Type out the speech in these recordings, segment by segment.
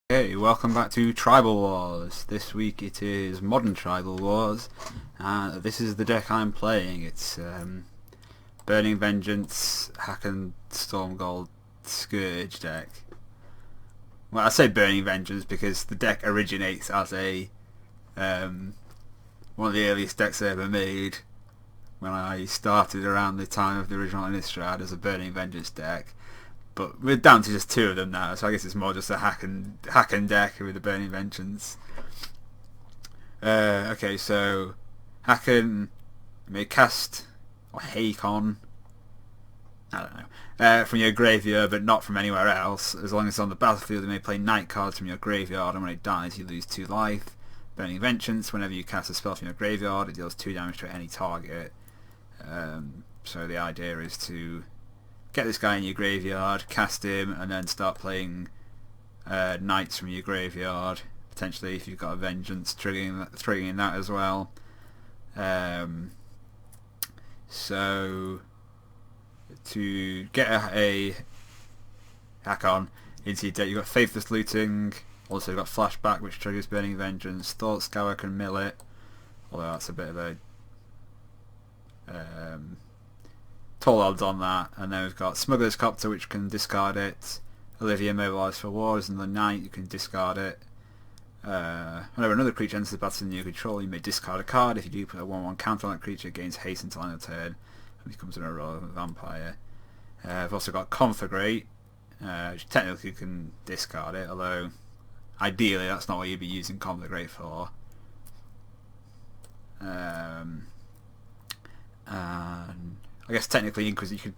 Hey, welcome back to Tribal Wars. This week it is Modern Tribal Wars, and this is the deck I'm playing. It's Burning Vengeance, Haakon Stormgold Scourge deck. Well, I say Burning Vengeance because the deck originates as a one of the earliest decks I ever made when I started around the time of the original Innistrad as a Burning Vengeance deck. But we're down to just two of them now, so I guess it's more just a Haakon deck with the Burning Vengeance. Okay, so Haakon may cast, or Haakon, I don't know, from your graveyard, but not from anywhere else. As long as it's on the battlefield, you may play night cards from your graveyard, and when it dies, you lose 2 life. Burning Vengeance, whenever you cast a spell from your graveyard, it deals 2 damage to any target. So the idea is to get this guy in your graveyard, cast him, and then start playing knights from your graveyard. Potentially, if you've got a Vengeance, triggering that as well. So to get a Haakon into your deck, you've got Faithless Looting. Also, you've got Flashback, which triggers Burning Vengeance. Thought Scour can mill it, although that's a bit of a tall odds on that. And then we've got Smuggler's Copter, which can discard it. Olivia Mobilised for Wars, and the Knight, you can discard it. Whenever another creature enters the battle in your control, you may discard a card. If you do, put a 1/1 counter on that creature, gains haste until end of turn and becomes an irrelevant vampire. I've also got Conflagrate, which technically can discard it, although ideally that's not what you'd be using Conflagrate for. And I guess technically you could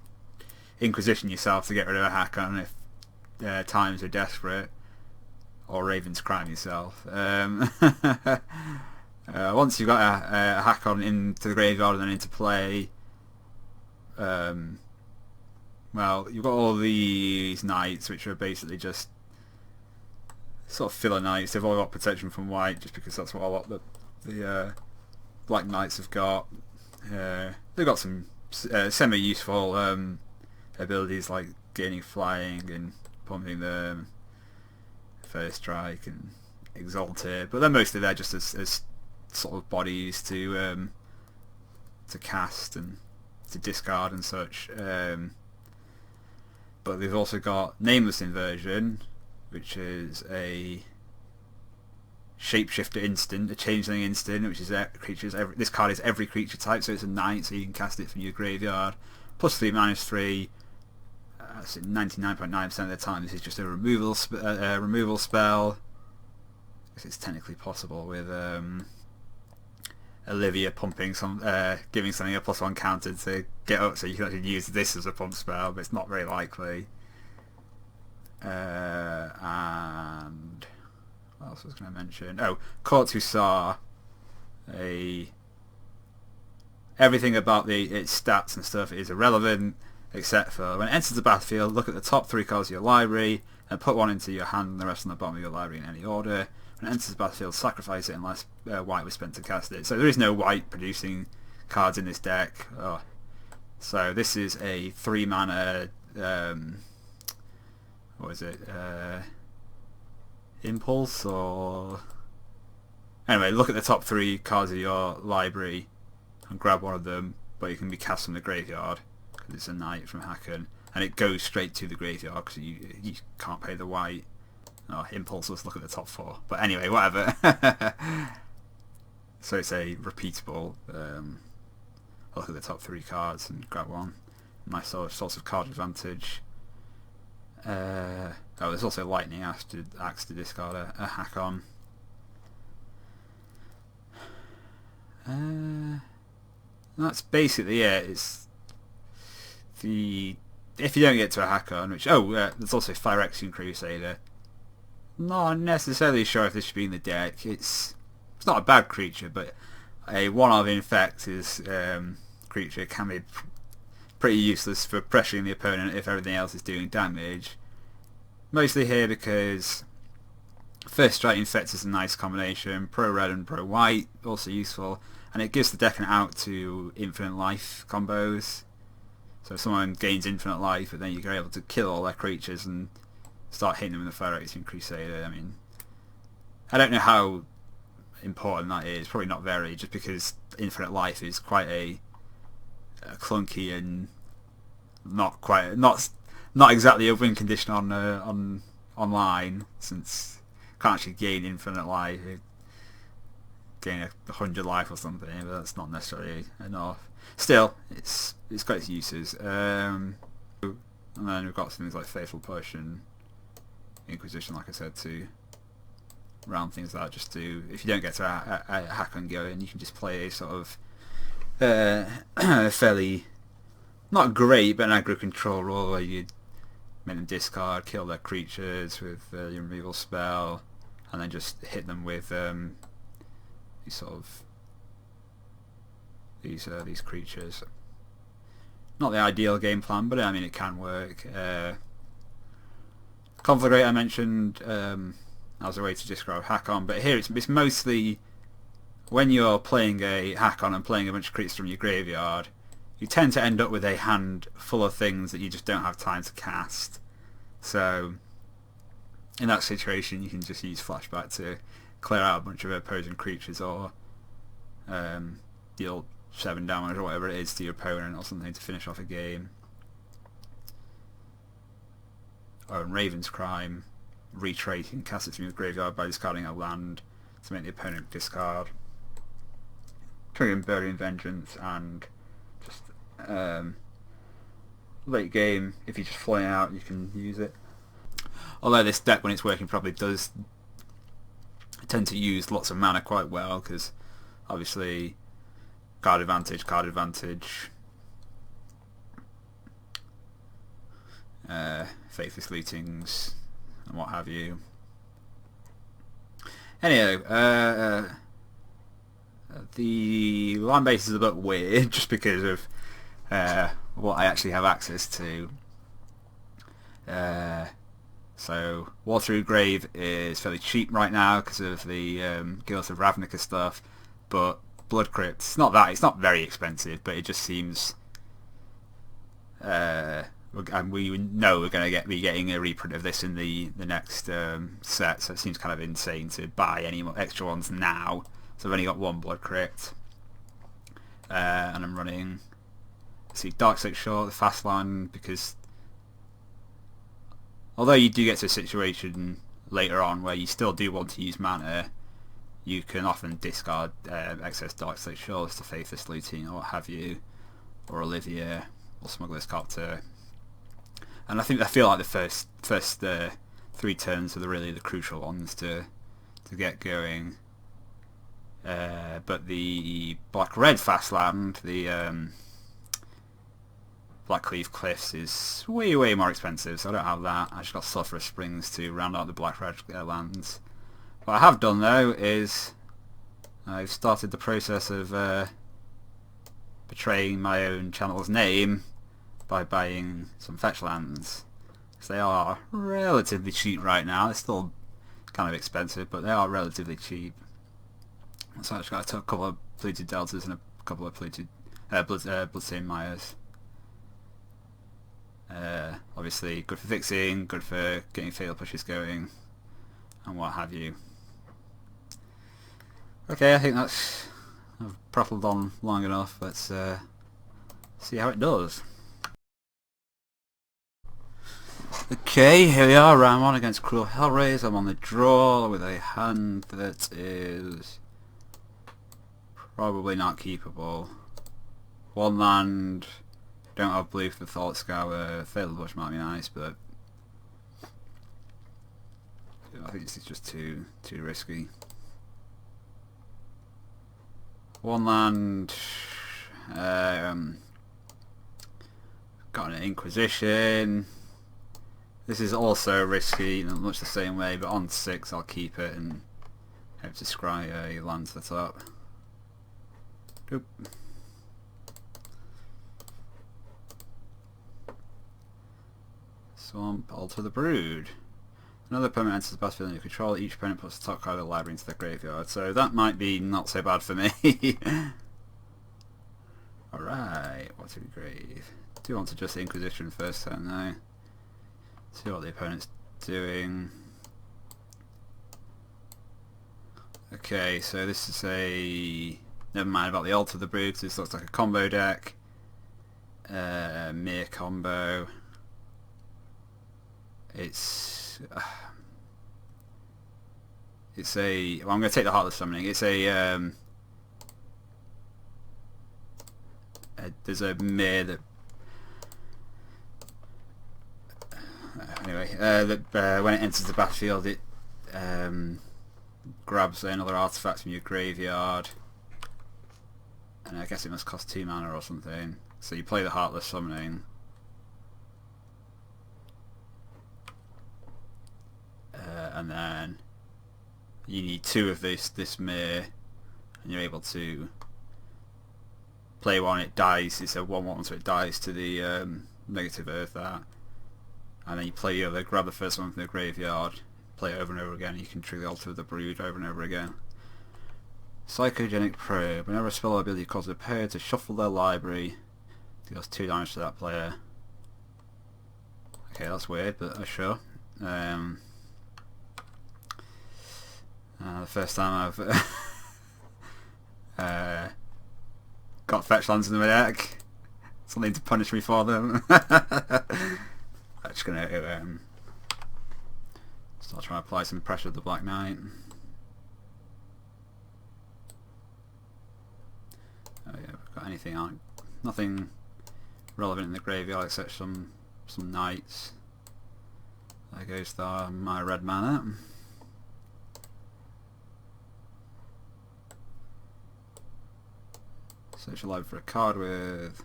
Inquisition yourself to get rid of a Haakon if times are desperate, or Raven's Crime yourself. Once you've got a Haakon into the graveyard and then into play, well, you've got all these knights, which are basically just sort of filler knights. They've all got protection from white, just because that's what a lot of the black knights have got. They've got some semi-useful abilities like gaining flying and pumping them, First Strike and Exalted, but they're mostly there just as sort of bodies to cast and to discard and such. But they've also got Nameless Inversion, which is a shapeshifter instant, a changeling instant, which is this card is every creature type, so it's a knight, so you can cast it from your graveyard. Plus 3, minus 3. 99.9% of the time, this is just a removal spell. I guess it's technically possible with Olivia pumping giving something a +1 counter to get up, so you can actually use this as a pump spell, but it's not very likely. And what else was I going to mention? Oh, Court Hussar. Everything about its stats and stuff is irrelevant, except for when it enters the battlefield, look at the top 3 cards of your library and put 1 into your hand and the rest on the bottom of your library in any order. When it enters the battlefield, sacrifice it unless white was spent to cast it. So there is no white producing cards in this deck. Oh. So this is a 3 mana what is it? Impulse, or anyway, look at the top 3 cards of your library and grab one of them, but you can be cast from the graveyard because it's a knight from Haakon, and it goes straight to the graveyard because you can't pay the white. Oh, Impulse, let's look at the top 4. But anyway, whatever. So it's a repeatable. Look at the top 3 cards and grab one. Nice source of card advantage. There's also Lightning Axe to discard a Haakon. That's basically it. If you don't get to a Haakon, which there's also Phyrexian Crusader. Not necessarily sure if this should be in the deck. It's not a bad creature, but a 1 of Infect is creature can be pretty useless for pressuring the opponent if everything else is doing damage. Mostly here because First Strike Infect is a nice combination, pro red and pro white, also useful, and it gives the deck an out to infinite life combos. So if someone gains infinite life, but then you're able to kill all their creatures and start hitting them with the Fire-Rating Crusader. I mean, I don't know how important that is. Probably not very, just because Infinite Life is quite a clunky and not exactly a win condition on online, since you can't actually gain Infinite Life. You gain 100 life or something, but that's not necessarily enough. Still, it's got its uses. And then we've got things like Faithful Push and Inquisition, like I said, to round things out. Just to, if you don't get to a Haakon going, you can just play a sort of fairly not great but an aggro control role where you make them discard, kill their creatures with your removal spell, and then just hit them with these creatures. Not the ideal game plan, but I mean it can work. Conflagrate I mentioned as a way to describe Haakon, but here it's mostly when you're playing a Haakon and playing a bunch of creatures from your graveyard, you tend to end up with a hand full of things that you just don't have time to cast. So in that situation you can just use Flashback to clear out a bunch of opposing creatures, or deal 7 damage or whatever it is to your opponent or something to finish off a game. Or in Raven's Crime, retrade, you can cast it from your graveyard by discarding a land to make the opponent discard. Triggering Burying Vengeance, and just late game, if you're just flying out, you can use it. Although this deck, when it's working properly, does tend to use lots of mana quite well, because obviously card advantage, Faithless Lootings, and what have you. Anyhow, the land base is a bit weird just because of what I actually have access to. So War Through Grave is fairly cheap right now because of the Guild of Ravnica stuff, but Blood Crypt, it's not very expensive, but it just seems and we know we're going to be getting a reprint of this in the next set, so it seems kind of insane to buy any more extra ones now. So I've only got one Blood Crypt, and I'm running, Darkslate Shore, the fast land, because although you do get to a situation later on where you still do want to use mana, you can often discard excess Darkslate Shores to Faithless Looting or what have you, or Olivia or Smuggler's Copter. And I feel like the first 3 turns are really the crucial ones to get going. But the Black-Red fast land, the Blackcleave Cliffs, is way more expensive, so I don't have that. I just got Sulphurous Springs to round out the Black-Red lands. What I have done though is I've started the process of betraying my own channel's name by buying some fetch lands. Because they are relatively cheap right now. They're still kind of expensive, but they are relatively cheap. So I just got a couple of Polluted Deltas and a couple of Polluted Bloodstained Myers. Obviously good for fixing, good for getting fatal pushes going, and what have you. Okay, I think I've prattled on long enough. Let's see how it does. Okay, here we are, round 1 against Cruel Hellraise. I'm on the draw with a hand that is probably not keepable. 1 land, don't have blue for Thought Scour. Fatal Bush might be nice, but I think this is just too risky. 1 land, got an Inquisition. This is also risky in much the same way, but on 6 I'll keep it and hope to scry a land set up. Oop. Swamp, Alter the Brood. Another opponent enters the battlefield under control. Each opponent puts the top card of the library into their graveyard. So that might be not so bad for me. Alright, what's in grave? Do want to just Inquisition first turn though. See what the opponent's doing? Okay, so this is a... Never mind about the Altar of the Brood, this looks like a combo deck. Mere combo. It's a... Well, I'm going to take the Heartless Summoning. It's a... there's a Mere that... Anyway, that when it enters the battlefield, it grabs another artifact from your graveyard, and I guess it must cost 2 mana or something. So you play the Heartless Summoning, and then you need 2 of this Mere, and you're able to play one. It dies. It's a 1/1, so it dies to the negative Earth that. And then you play the other, grab the first one from the graveyard, play it over and over again, and you can trigger the Altar of the Brood over and over again. Psychogenic Probe. Whenever a spell or ability causes a player to shuffle their library, it deals 2 damage to that player. Okay, that's weird, but sure. The first time I've got fetch lands in my deck. Something to punish me for them. I'm just going to start trying to apply some pressure to the Black Knight. Oh yeah, we've got anything on? Nothing relevant in the graveyard except some knights. There goes my red mana. Search your library for a card with...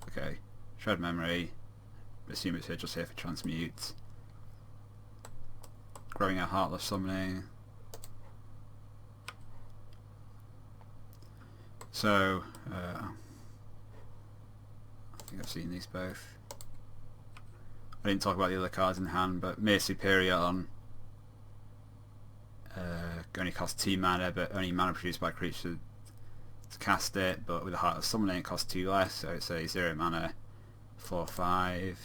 Okay, Shred Memory. Assume it's here, just here for transmute. Growing a Heartless Summoning. So, I think I've seen these both. I didn't talk about the other cards in hand, but Mere Superion only costs 2 mana, but only mana produced by a creature to cast it, but with a Heartless Summoning it costs 2 less, so it's a 0 mana 4/5.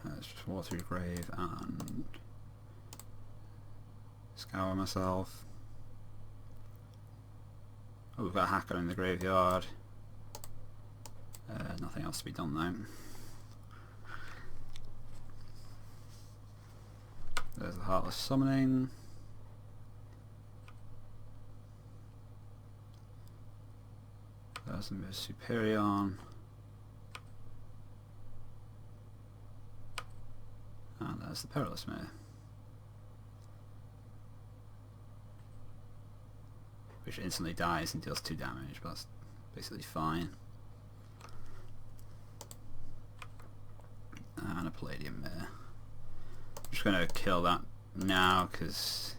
Let's just walk through the grave and scour myself. Oh, we've got a Haakon in the graveyard. Nothing else to be done though. There's the Heartless Summoning. There's the Superion. And there's the Perilous Mere. Which instantly dies and deals 2 damage, but that's basically fine. And a Palladium Mere. I'm just going to kill that now because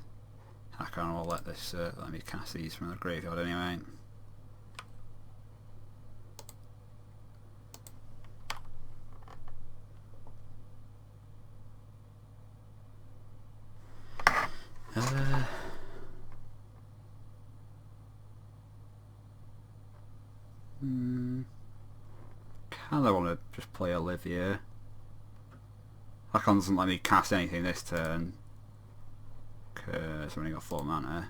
Haakon will let me cast these from the graveyard anyway. Kinda want to just play Olivia. Haakon doesn't let me cast anything this turn because I've only got 4 mana.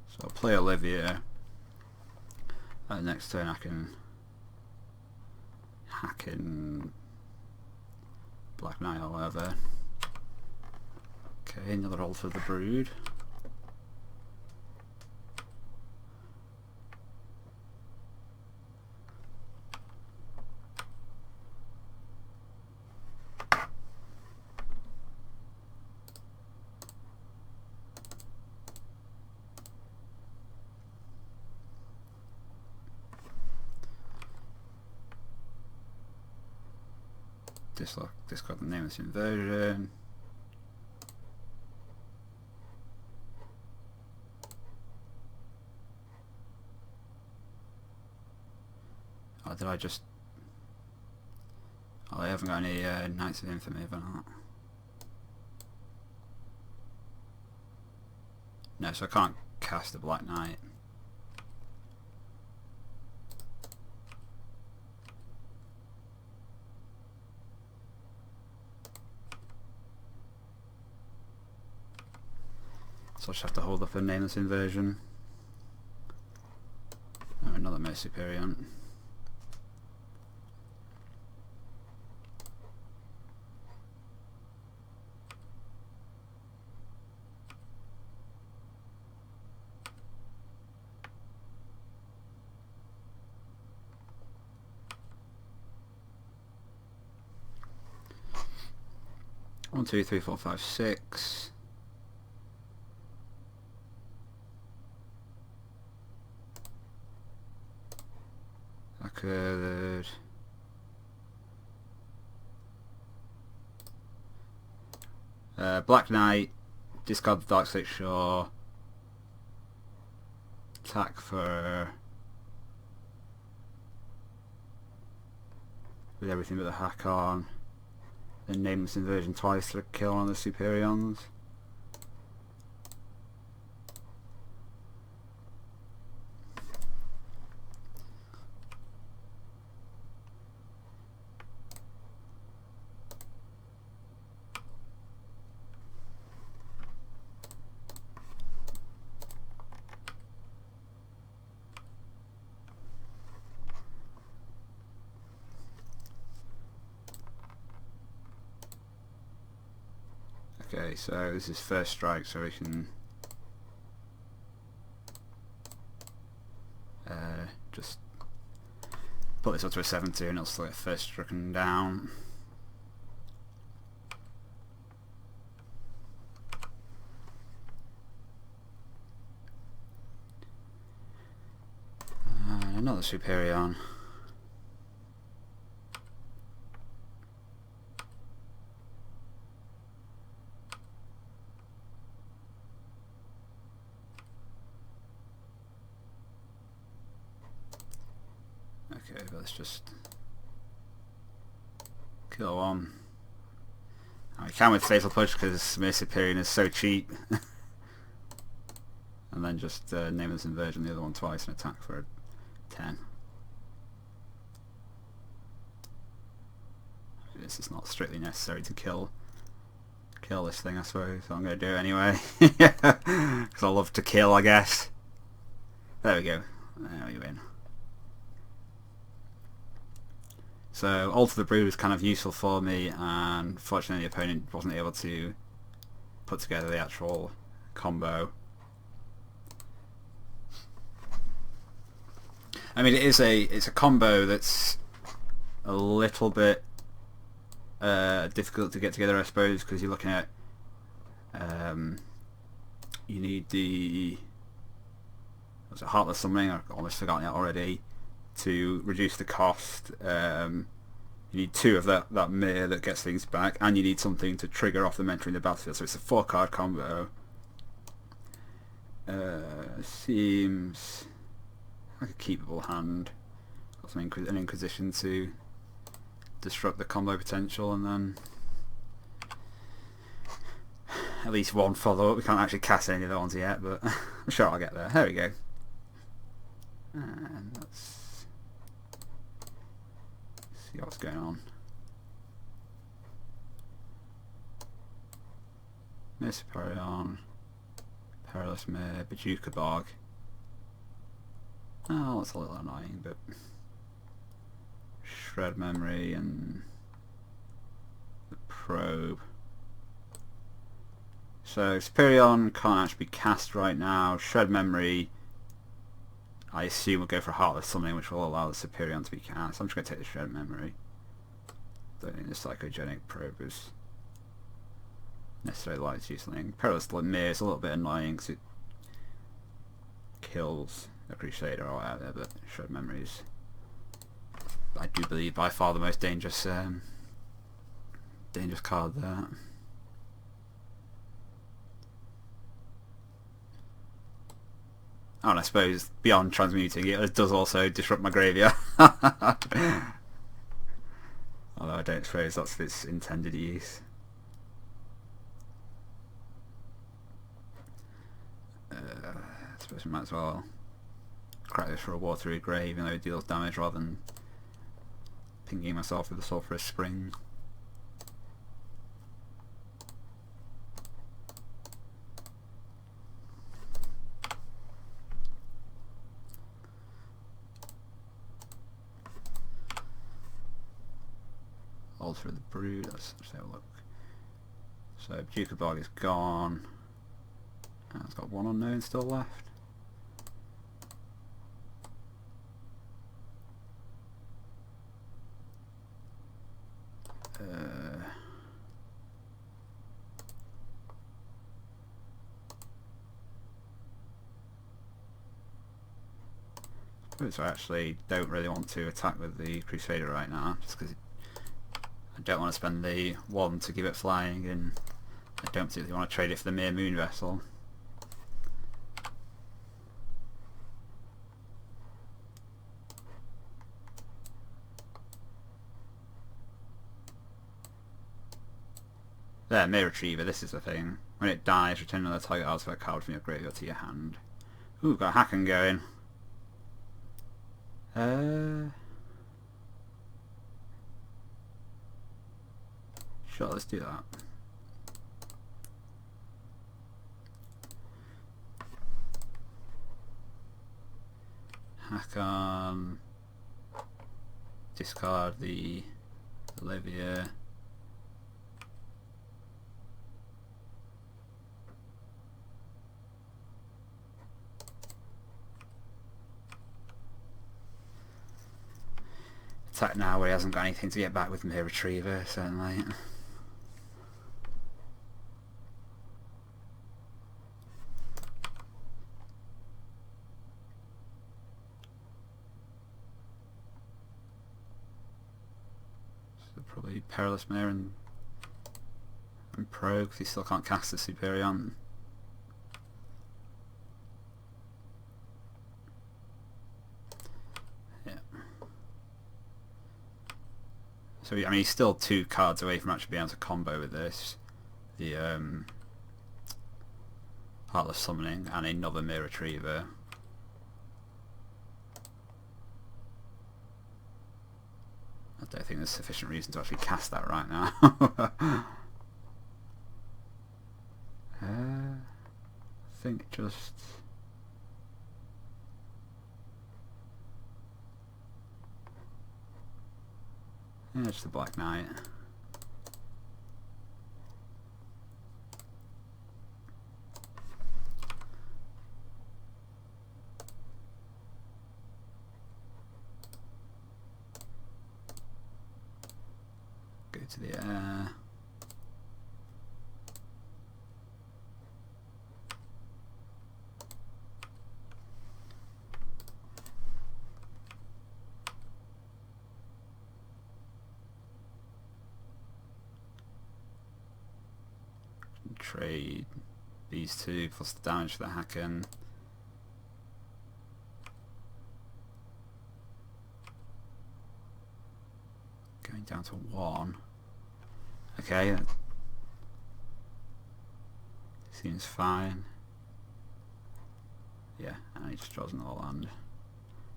So I'll play Olivia, and next turn I can hack in Black Knight or whatever. Okay, another Altar of the Brood. Discard the Nameless Inversion. Oh, did I just... Oh, they haven't got any Knights of Infamy, have they not? No, so I can't cast the Black Knight. So I'll just have to hold up a Nameless Inversion. Oh, another Mercy Superior. One, two, three, four, five, six. I could Black Knight, discard the Dark Slate Shore, attack for with everything but the Haakon, then Nameless Inversion twice to kill on the Superions. Okay, so this is first strike, so we can just put this up to a 7-2 and it'll still get first stricken down. Another Superion. Okay, but let's just kill one. I can with Fatal Push because Mercy Superior is so cheap. And then just Nameless Inversion the other one twice and attack for a 10. This is not strictly necessary to kill this thing, I suppose, so I'm going to do it anyway. Because I love to kill, I guess. There we go. There we win. So Alter the Brood was kind of useful for me, and fortunately the opponent wasn't able to put together the actual combo. I mean, it's a combo that's a little bit difficult to get together, I suppose, because you're looking at you need the Heartless Summoning. I've almost forgotten it already. To reduce the cost, you need 2 of that mirror that gets things back, and you need something to trigger off them entering the battlefield. So it's a 4-card combo. Seems like a keepable hand. Got some an Inquisition to disrupt the combo potential, and then at least one follow-up. We can't actually cast any of the ones yet, but I'm sure I'll get there. There we go. And let's see what's going on. Miss Superion, Perilous Mare, Bajuka Bog. Oh, that's a little annoying, but Shred Memory and the Probe. So Superion can't actually be cast right now. Shred Memory, I assume we'll go for Heartless Summoning, which will allow the Superion to be cast. I'm just going to take the Shred Memory. Don't think the Psychogenic Probe is necessarily likely to use something. Perilous Mirror is a little bit annoying because it kills a Crusader or whatever, but Shred Memory is, I do believe, by far the most dangerous card there. Oh, and I suppose beyond transmuting, it does also disrupt my graveyard. Although I don't suppose that's its intended use. I suppose we might as well crack this for a watery grave, even though it deals damage rather than pinging myself with a sulphurous spring. Altar of the Brood, let's have a look. So Duke of Bog is gone. It's got one unknown still left. So I actually don't really want to attack with the Crusader right now, just because I don't want to spend the 1 to give it flying, and I don't particularly want to trade it for the mere moon vessel. There, Mere Retriever, this is the thing. When it dies, return another target artifact card from your graveyard to your hand. Ooh, got a Haakon going. Sure, let's do that. Haakon. Discard the Olivia. Attack now where he hasn't got anything to get back with Mere Retriever, certainly. So probably Perilous Mare and Pro, because he still can't cast the Superion. So I mean, he's still 2 cards away from actually being able to combo with this. The Heartless Summoning and another Mere Retriever. I don't think there's sufficient reason to actually cast that right now. I think just... yeah, just the Black Knight. Go to the air. Trade these 2 plus the damage for the Haakon. Going down to 1. Okay, that seems fine. Yeah, and he just draws another land.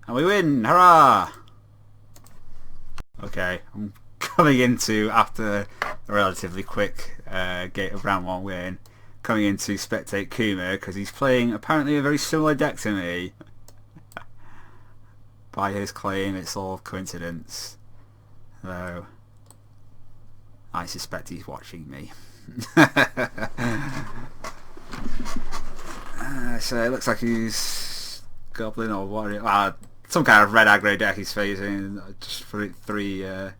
And we win! Hurrah! Okay, I'm coming into, after a relatively quick Gate of Round 1 win, coming in to spectate Kuma because he's playing apparently a very similar deck to me. By his claim, it's all coincidence, though I suspect he's watching me. So it looks like he's Goblin or Warrior, some kind of red aggro deck he's facing, just for 3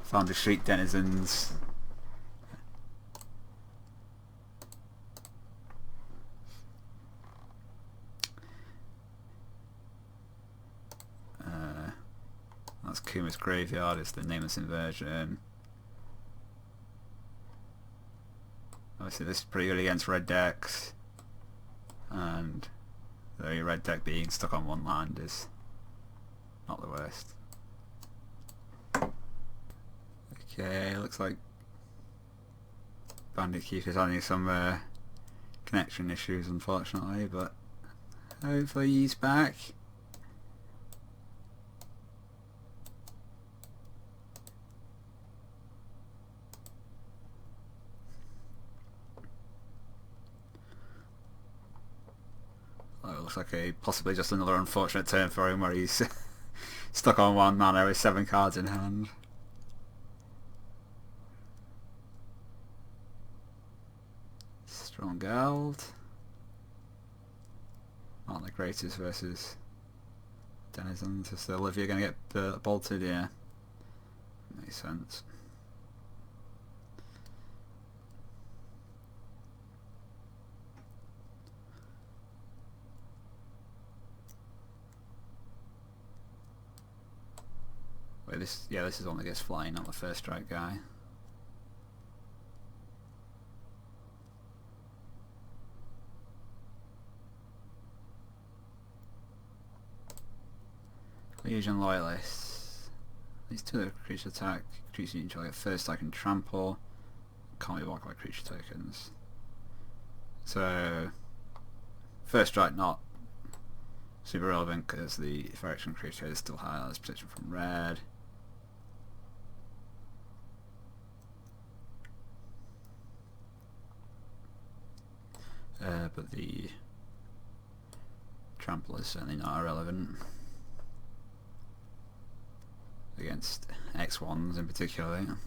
Foundry Street Denizens. That's Kuma's Graveyard, it's the Nameless Inversion. Obviously this is pretty good against red decks, and the red deck being stuck on 1 land is not the worst. Okay, looks like Bandit Keith is having some connection issues, unfortunately, but hopefully he's back. Oh, it looks like possibly just another unfortunate turn for him where he's stuck on one mana with 7 cards in hand. Strong Geld. Aren't the greatest versus Denizens. Is Olivia going to get bolted? Yeah. Makes sense. Wait, this is one that gets flying, not the first strike guy. Legion Loyalists. These two are creature attack. Creature you enjoy get first strike and trample. Can't be blocked by creature tokens. So first strike not super relevant because the Phyrexian creature is still high on its protection from red. But the trample is certainly not irrelevant against X1s in particular.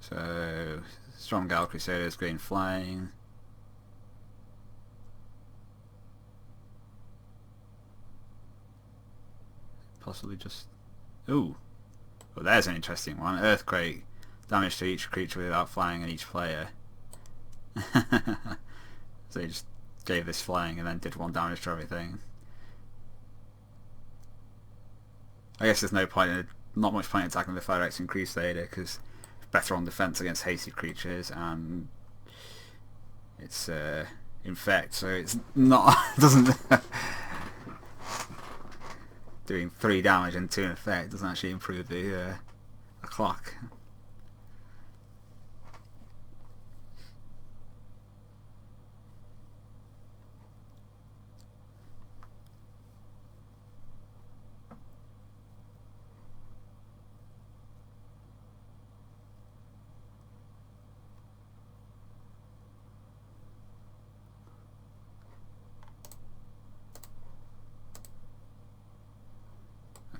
So Strong Gal Crusaders, green flying. Possibly just... Ooh! Well, there's an interesting one. Earthquake. Damage to each creature without flying and each player. So he just gave this flying and then did 1 damage to everything. I guess there's not much point in attacking the Phyrexian Crusader because it's better on defense against hasty creatures and it's infect, so it's not doesn't doing 3 damage and 2 in effect doesn't actually improve the clock.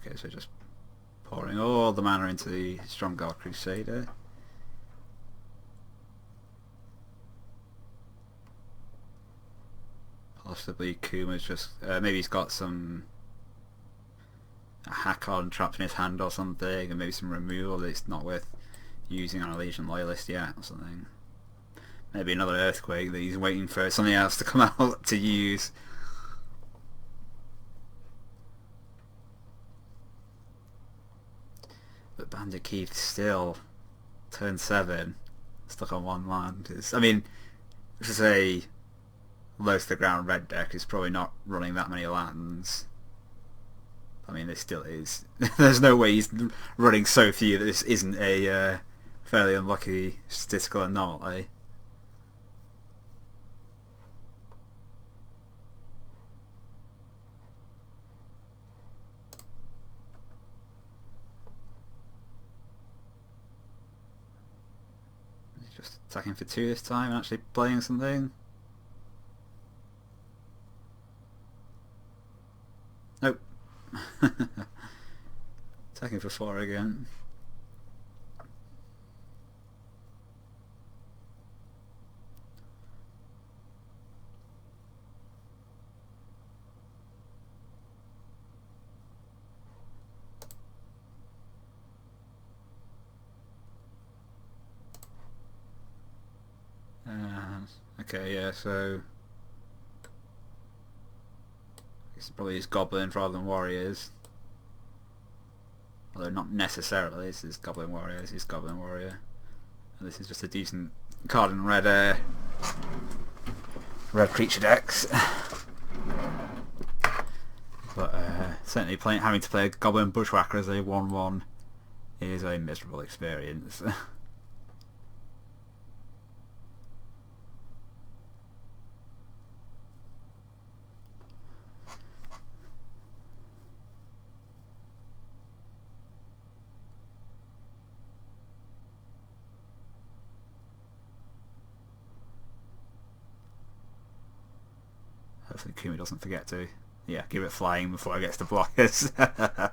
Okay, so just pouring all the mana into the Strong Gal Crusader. Possibly Kuma's just... maybe he's got a Haakon trapped in his hand or something, and maybe some removal that it's not worth using on a Legion Loyalist yet or something. Maybe another Earthquake that he's waiting for something else to come out to use. But Bandit Keith still, turn 7, stuck on 1 land. I mean, this is a low to the ground red deck. It's probably not running that many lands. I mean, it still is. There's no way he's running so few that this isn't a fairly unlucky statistical anomaly. Just attacking for 2 this time and actually playing something. Nope. Attacking for 4 again. Okay, yeah, so it's probably his goblins rather than warriors. Although not necessarily, this is goblin warriors, he's goblin warrior. And this is just a decent card in red creature decks. But certainly having to play a goblin bushwhacker as a 1/1 It is a miserable experience. Hopefully Kuma doesn't forget to, yeah, give it flying before it gets to block us. I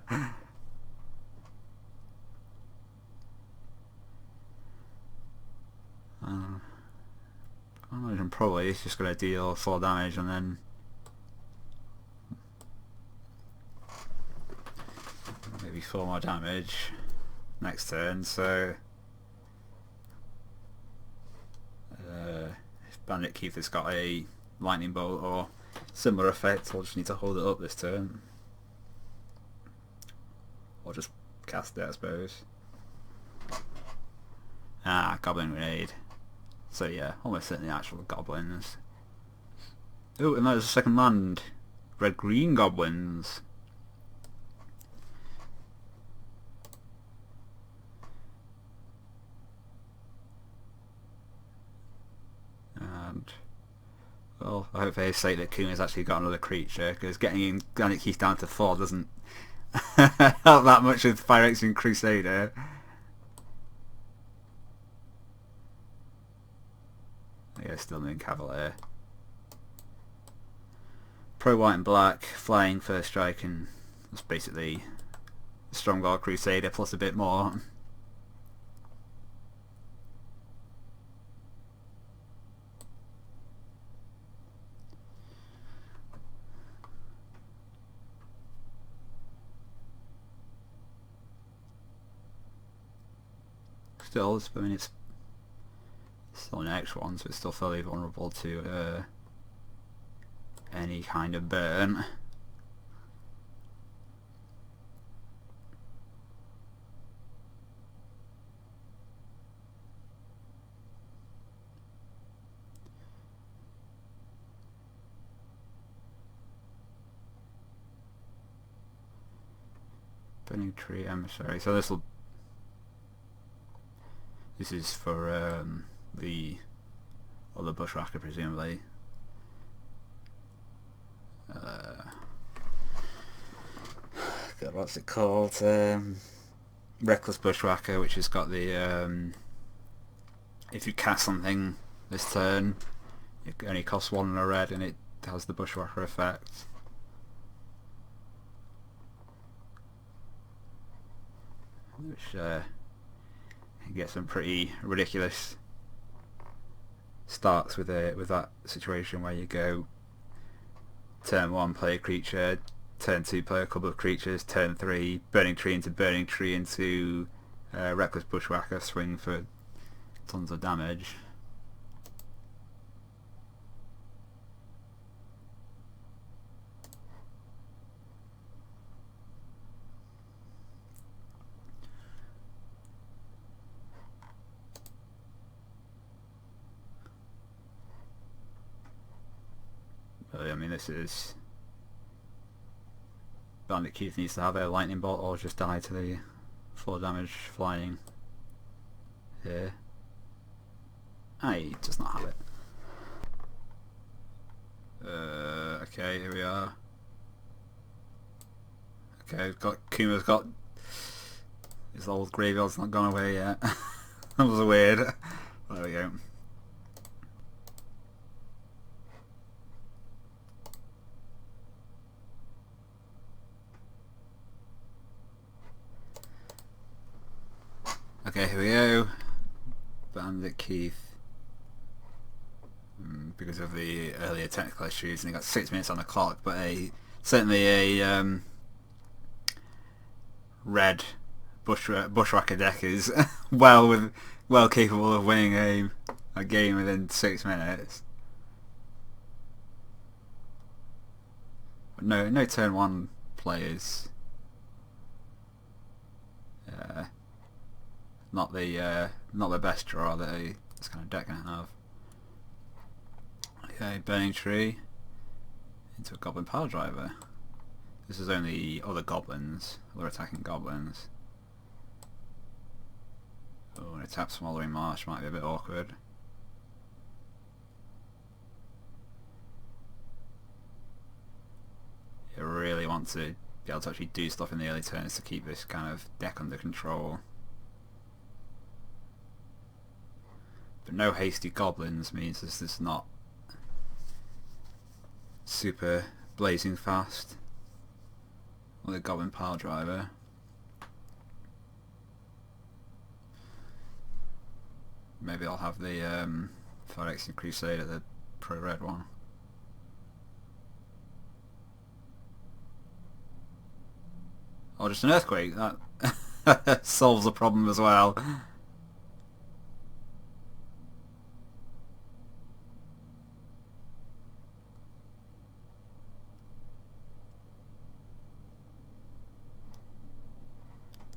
imagine probably it's just going to deal 4 damage and then maybe 4 more damage next turn, so if Bandit Keith has got a lightning bolt or similar effect, I'll just need to hold it up this turn. Or just cast it, I suppose. Ah, Goblin Grenade. So yeah, almost certainly actual goblins. Oh, and there's a second land. Red-green goblins. And, well, I hope they say that Kuma's actually got another creature, because getting Bandit Keith down to 4 doesn't help that much with Phyrexian Crusader. Yeah, still Moon Cavalier. Pro white and black, flying, first strike, and that's basically Strongbow Crusader plus a bit more. Still, I mean, it's still an X1, so it's still fairly vulnerable to any kind of burn. Burning Tree Emissary. So this is for the other Bushwhacker, presumably. God, what's it called? Reckless Bushwhacker, which has got the if you cast something this turn, it only costs 1 and a red, and it has the Bushwhacker effect. Which gets some pretty ridiculous starts with that situation where you go turn 1 play a creature, turn 2 play a couple of creatures, turn 3 Burning Tree into Reckless Bushwhacker, swing for tons of damage. I mean, this is... Bandit Keith needs to have a lightning bolt or just die to the 4 damage flying here. He does not have it. Okay, here we are. Okay, Kuma's got... His old graveyard's not gone away yet. That was weird. There we go. Okay, here we go. Bandit Keith, because of the earlier technical issues, and he got 6 minutes on the clock, but certainly a red Bushwhacker deck is well capable of winning a game within 6 minutes. But no turn 1 players. Not the best draw that this kind of deck can have. Okay, Burning Tree into a Goblin Power Driver. This is only other goblins, other attacking goblins. Oh, and a tap Smothering Marsh might be a bit awkward. You really want to be able to actually do stuff in the early turns to keep this kind of deck under control. But no hasty goblins means this is not super blazing fast. Or the goblin pile driver. Maybe I'll have the Phyrexian Crusader, the pro red one. Or just an earthquake. That solves the problem as well.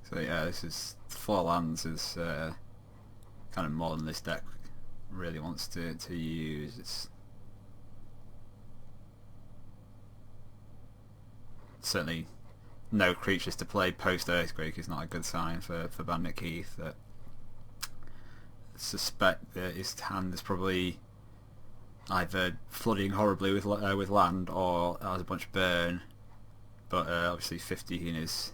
So yeah, this is 4 lands is kind of more than this deck really wants to use. It's certainly no creatures to play post Earthquake is not a good sign for Bandit Keith. That I suspect that his hand is probably either flooding horribly with land or has a bunch of burn. But obviously 15 is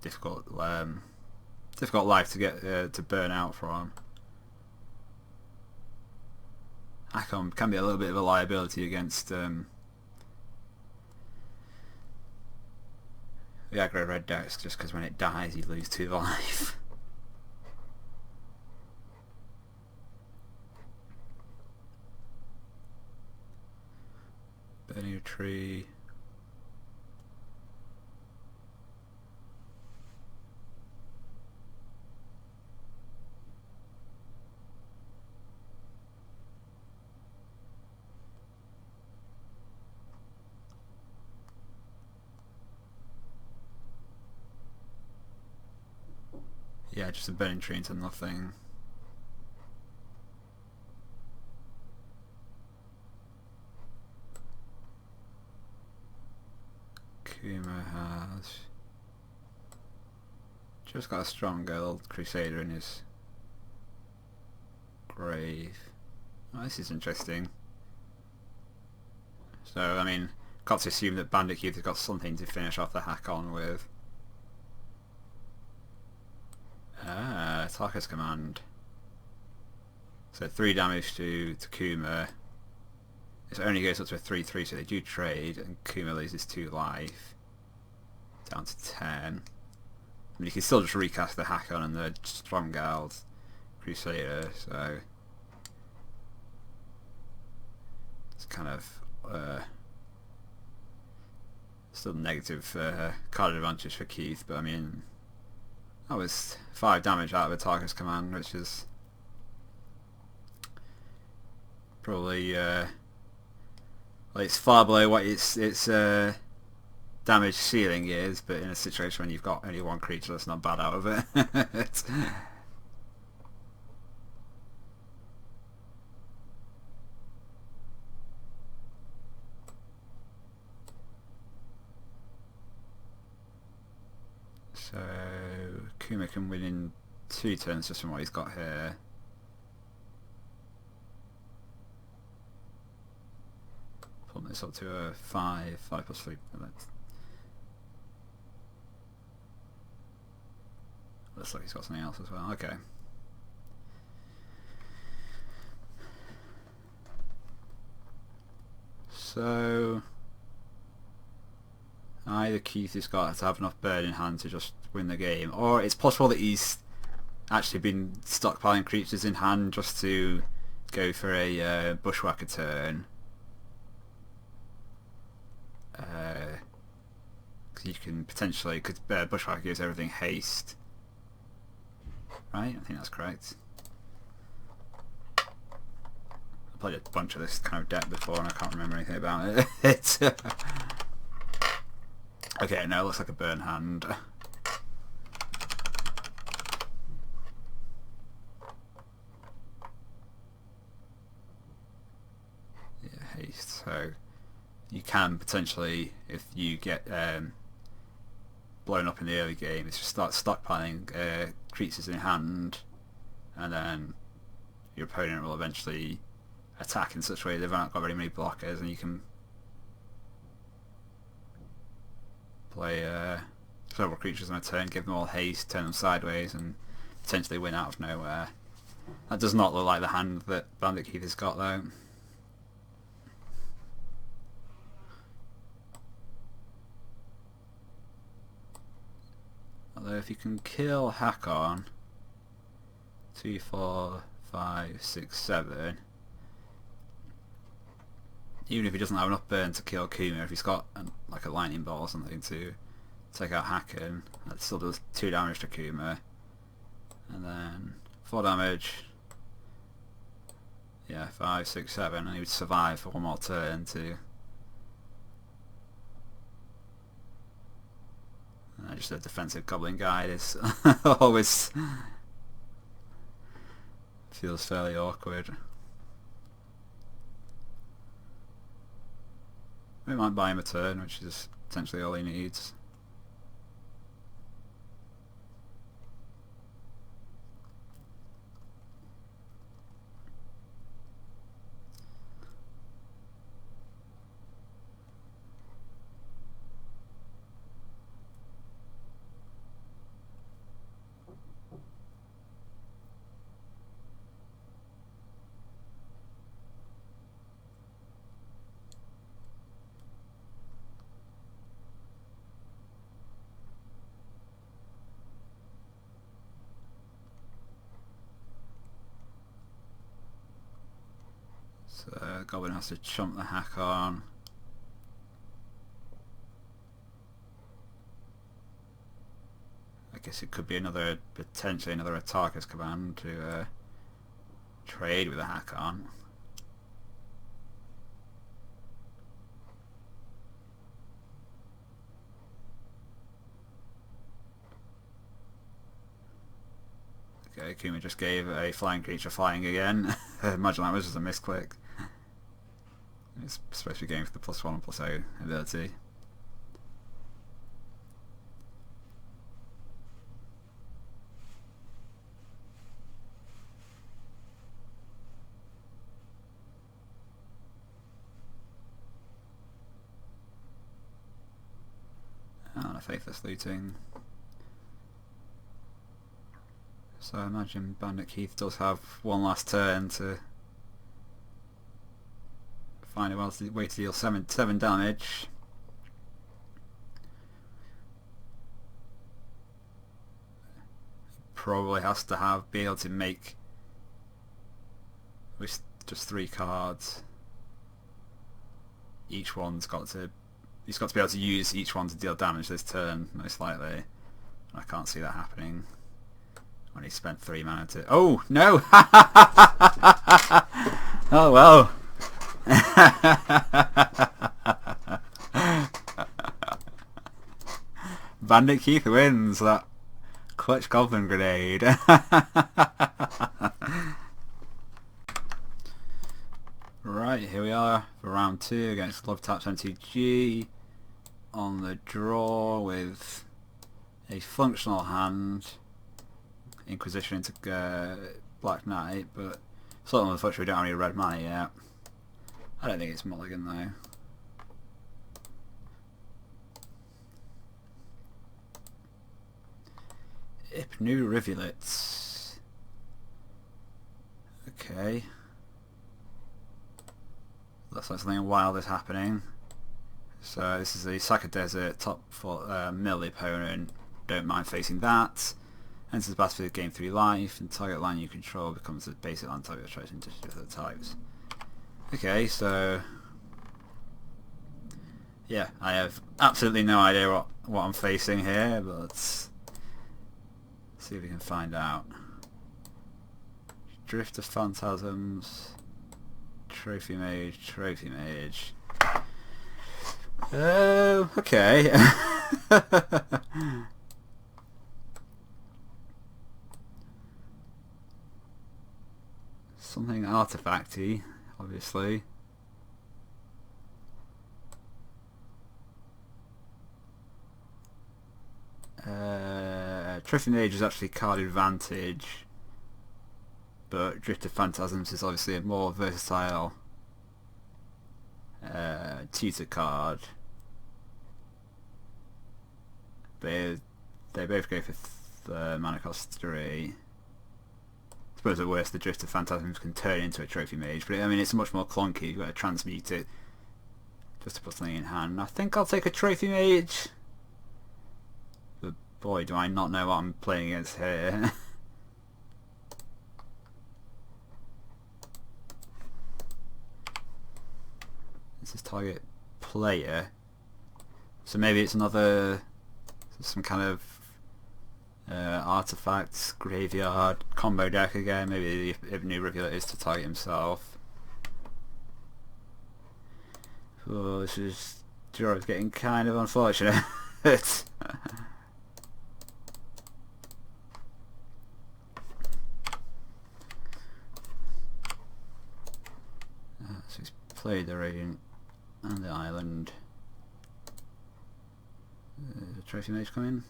difficult life to get to burn out from. Haakon can be a little bit of a liability against the aggro red decks, just because when it dies you lose 2 life. Burning a tree. Yeah, just a burning tree into nothing. Kuma has just got a strong Gold Crusader in his grave. Oh, this is interesting. So, I mean, got to assume that Bandit Keith has got something to finish off the Haakon with. Tarka's Command. So 3 damage to Kuma. It only goes up to a 3/3, so they do trade, and Kuma loses 2 life. Down to 10. I mean, you can still just recast the Haakon and the Stromgald Crusader, so it's kind of still negative card advantage for Keith, but I mean, that was 5 damage out of a Tarka's Command, which is probably well, it's far below what its damage ceiling is, but in a situation when you've got only 1 creature, that's not bad out of it. So Kuma can win in 2 turns just from what he's got here. Put this up to a 5 plus 3. Looks like he's got something else as well. Okay. So either Keith has got to have enough burn in hand to just win the game, or it's possible that he's actually been stockpiling creatures in hand just to go for a bushwhacker turn. Because you can potentially, because bushwhacker gives everything haste. Right? I think that's correct. I played a bunch of this kind of deck before and I can't remember anything about it. Okay, no, it looks like a burn hand. Yeah, haste. So you can potentially, if you get blown up in the early game is just start stockpiling creatures in hand, and then your opponent will eventually attack in such a way they've not got very many blockers, and you can play several creatures on a turn, give them all haste, turn them sideways, and potentially win out of nowhere. That does not look like the hand that Bandit Keith has got though. Although if you can kill Haakon, 2, 4, 5, 6, 7, even if he doesn't have enough burn to kill Kuma, if he's got like a lightning bolt or something to take out Haakon, that still does 2 damage to Kuma, and then 4 damage. Yeah, 5, 6, 7, and he would survive for one more turn to. Just a defensive goblin guide is always feels fairly awkward. We might buy him a turn, which is potentially all he needs. So Goblin has to chump the Haakon. I guess it could be potentially another Atarka's command to trade with the Haakon. Okay, Kuma just gave a flying creature flying again. Imagine that was just a misclick. It's supposed to be going for the +1 +0 ability. And a faithless looting. So I imagine Bandit Keith does have one last turn to find a way to deal 7 damage. Probably has to be able to make with just 3 cards. He's got to be able to use each one to deal damage this turn, most likely. I can't see that happening when he spent 3 mana to. Oh no! Oh well. Bandit Keith wins that clutch goblin grenade. Right, here we are for round 2 against Love Taps MTG on the draw with a functional hand, Inquisition into Black Knight, but sort of unfortunately we don't have any red mana yet. I don't think it's mulligan though. Ipnu Rivulets. Okay. Looks like something wild is happening. So this is the Saka Desert, top 4 mill opponent. Don't mind facing that. Enters the battlefield, gain 3 life, and target line you control becomes the basic land type of choice into other types. Okay, so yeah, I have absolutely no idea what I'm facing here, but let's see if we can find out. Drift of Phantasms, Trophy Mage. Oh, okay. Something artifacty, obviously. Trophy Mage is actually card advantage, but Drift of Phantasms is obviously a more versatile tutor card. They both go for mana cost 3. I suppose at worst the Drift of Phantasms can turn into a Trophy Mage, but I mean it's much more clunky. You've got to transmute it just to put something in hand. I think I'll take a Trophy Mage. But boy, do I not know what I'm playing against here. This is target player. So maybe it's another, some kind of artifacts, graveyard, combo deck again. Maybe the new Rivulet is to target himself. Oh, this is getting kind of unfortunate. So he's played the Radiant and the Island. The Trophy Mage coming.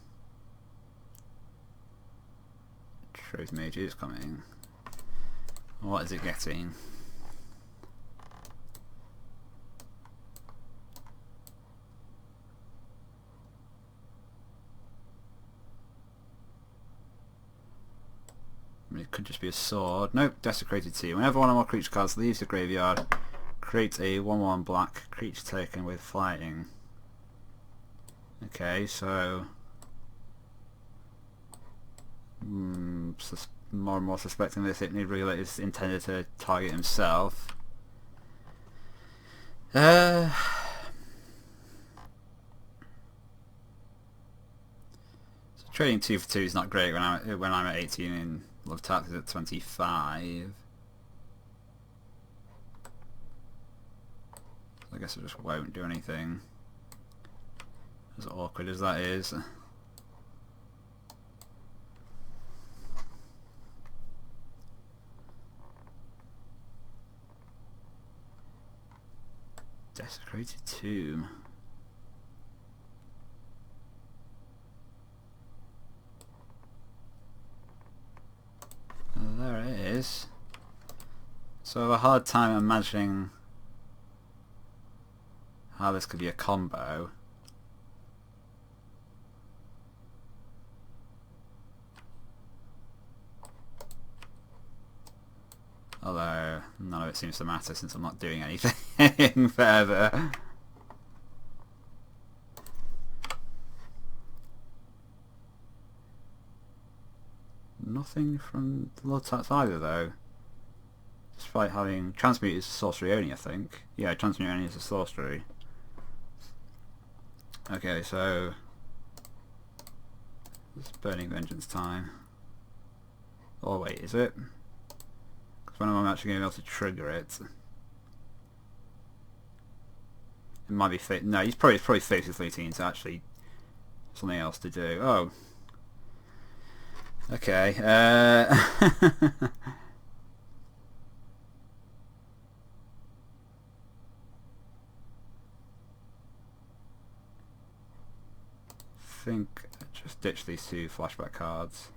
Trophy Mage is coming. What is it getting? I mean, it could just be a sword. Nope, Desecrated Sea. Whenever one or more creature cards leaves the graveyard, create a 1/1 black creature token with flying. Okay, so more and more suspecting this new Rivulet is intended to target himself. So trading 2 for 2 is not great when I'm at 18 and Love Tap is at 25. I guess I just won't do anything. As awkward as that is. Desecrated Tomb. Oh, there it is. So I have a hard time imagining how this could be a combo. Although none of it seems to matter since I'm not doing anything further. Nothing from the Lord Taps either though. Despite having Transmute is sorcery only, I think. Yeah, Transmute only is a sorcery. Okay, so it's Burning Vengeance time. Oh wait, is it? When I'm actually going to be able to trigger it. It might be fit. No, he's probably fixed his routine to actually something else to do. Oh. Okay. think just ditch these 2 flashback cards.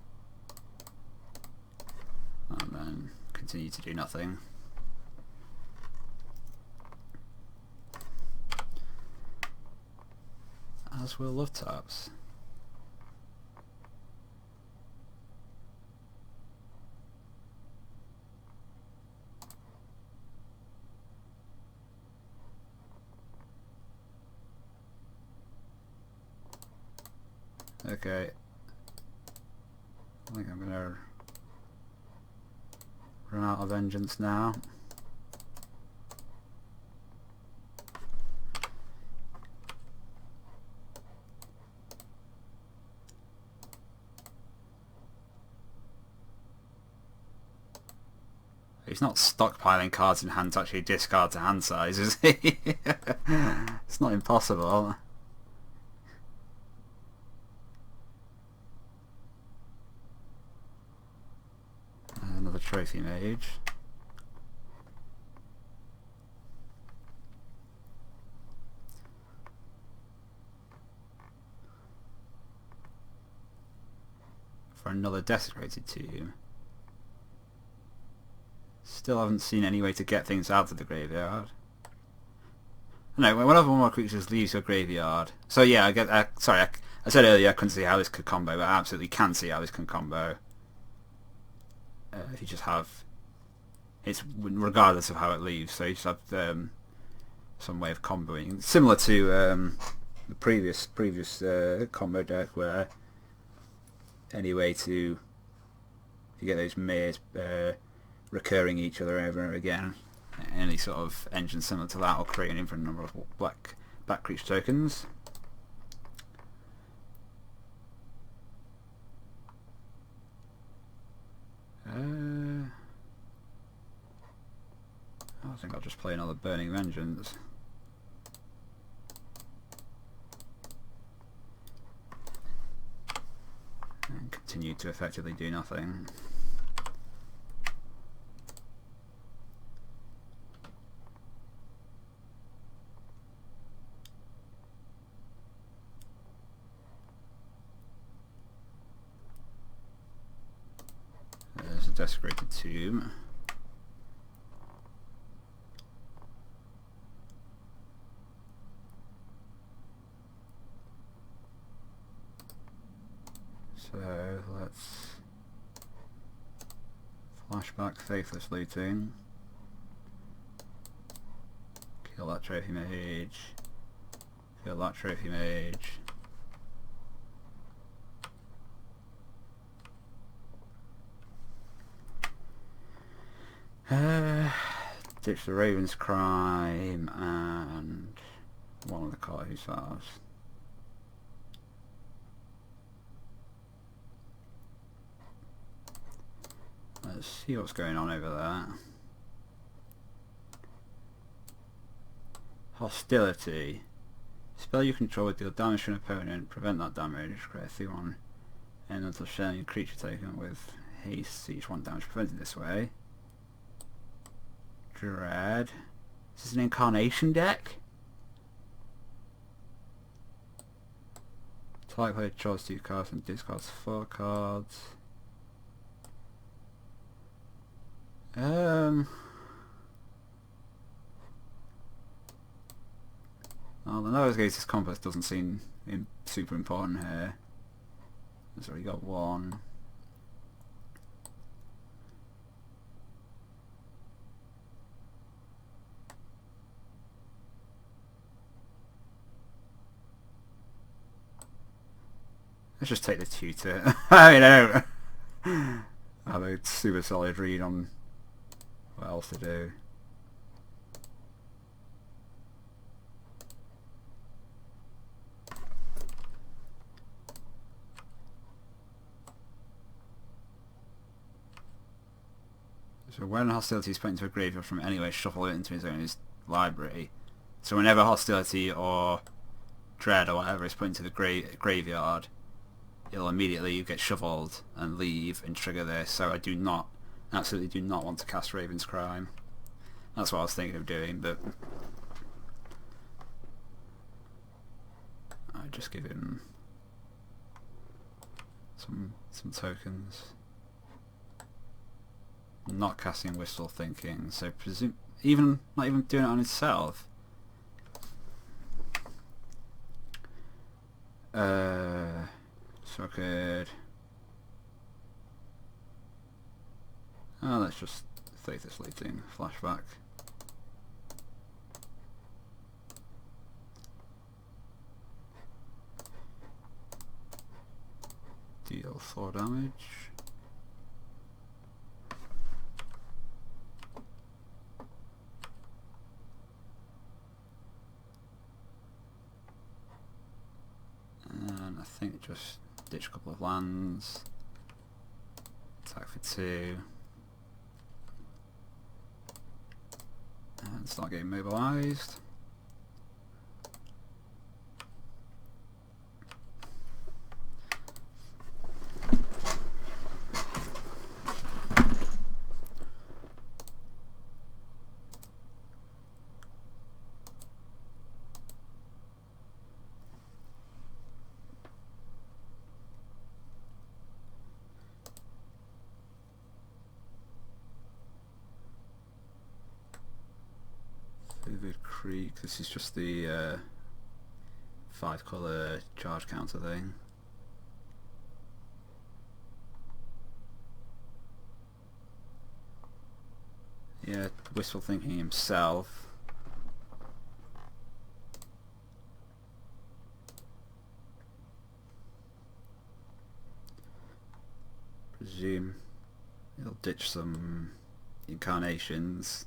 And then continue to do nothing. As will Love Taps. Okay. I think I'm gonna run out of vengeance now. He's not stockpiling cards in hand to actually discard to hand size, is he? It's not impossible. Another Trophy Mage. for another desecrated tomb. Still haven't seen any way to get things out of the graveyard. No, whenever one more creature leaves your graveyard. So yeah, sorry, I said earlier I couldn't see how this could combo, but I absolutely can see how this can combo. If you just have, it's regardless of how it leaves, so you just have some way of comboing, similar to the previous combo deck, where any way to, you get those mirrors recurring each other over and over again. Any sort of engine similar to that will create an infinite number of black creature tokens. I think I'll just play another Burning Vengeance. And continue to effectively do nothing. There's a Desecrated Tomb. So let's flashback Faithless Looting, kill that Trophy Mage, kill that Trophy Mage, ditch the Raven's Crime and one of the Hussars. Let's see what's going on over there. Hostility. Spell you control would deal damage to an opponent, prevent that damage, create a 3/1 and until sharing a creature taken with haste, each 1 damage prevented this way. Dread. Is this an Incarnation deck? Target player draws 2 cards and discards 4 cards. Well, the Navigator's Compass doesn't seem super important here. It's already got 1. Let's just take the tutor. I mean, I don't have a super solid read on what else to do. So when hostility is put into a graveyard from anywhere, shuffle it into his own library. So whenever hostility or dread or whatever is put into the graveyard, it'll immediately get shuffled and leave and trigger this. So I absolutely do not want to cast Raven's Crime. That's what I was thinking of doing, but I just give him some tokens. Not casting Wistful Thinking, so not even doing it on itself. So I could. Let's just Faithless Looting, flashback. Deal 4 damage. And I think just ditch a couple of lands. Attack for 2. And start getting mobilised. Creek. This is just the 5-colour charge counter thing. Yeah, wistful thinking himself. Presume he'll ditch some incarnations.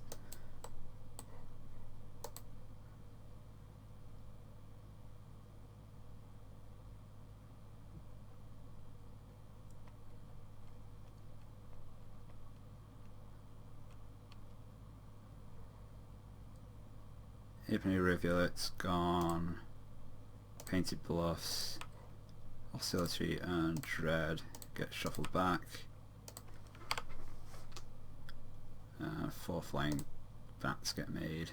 Ebony Rivulet's gone. Painted Bluffs, Oscillatory and Dread get shuffled back. 4 flying bats get made.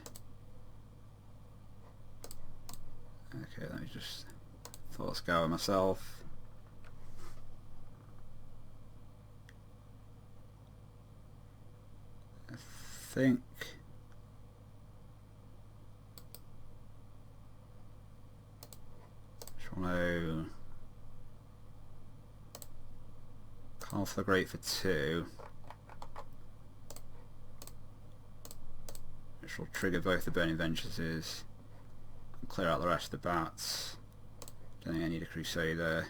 Okay, let me just thought scour myself. I think no. Call for the Great for 2. Which will trigger both the Burning Vengeances and clear out the rest of the bats. Don't think I need a Crusader.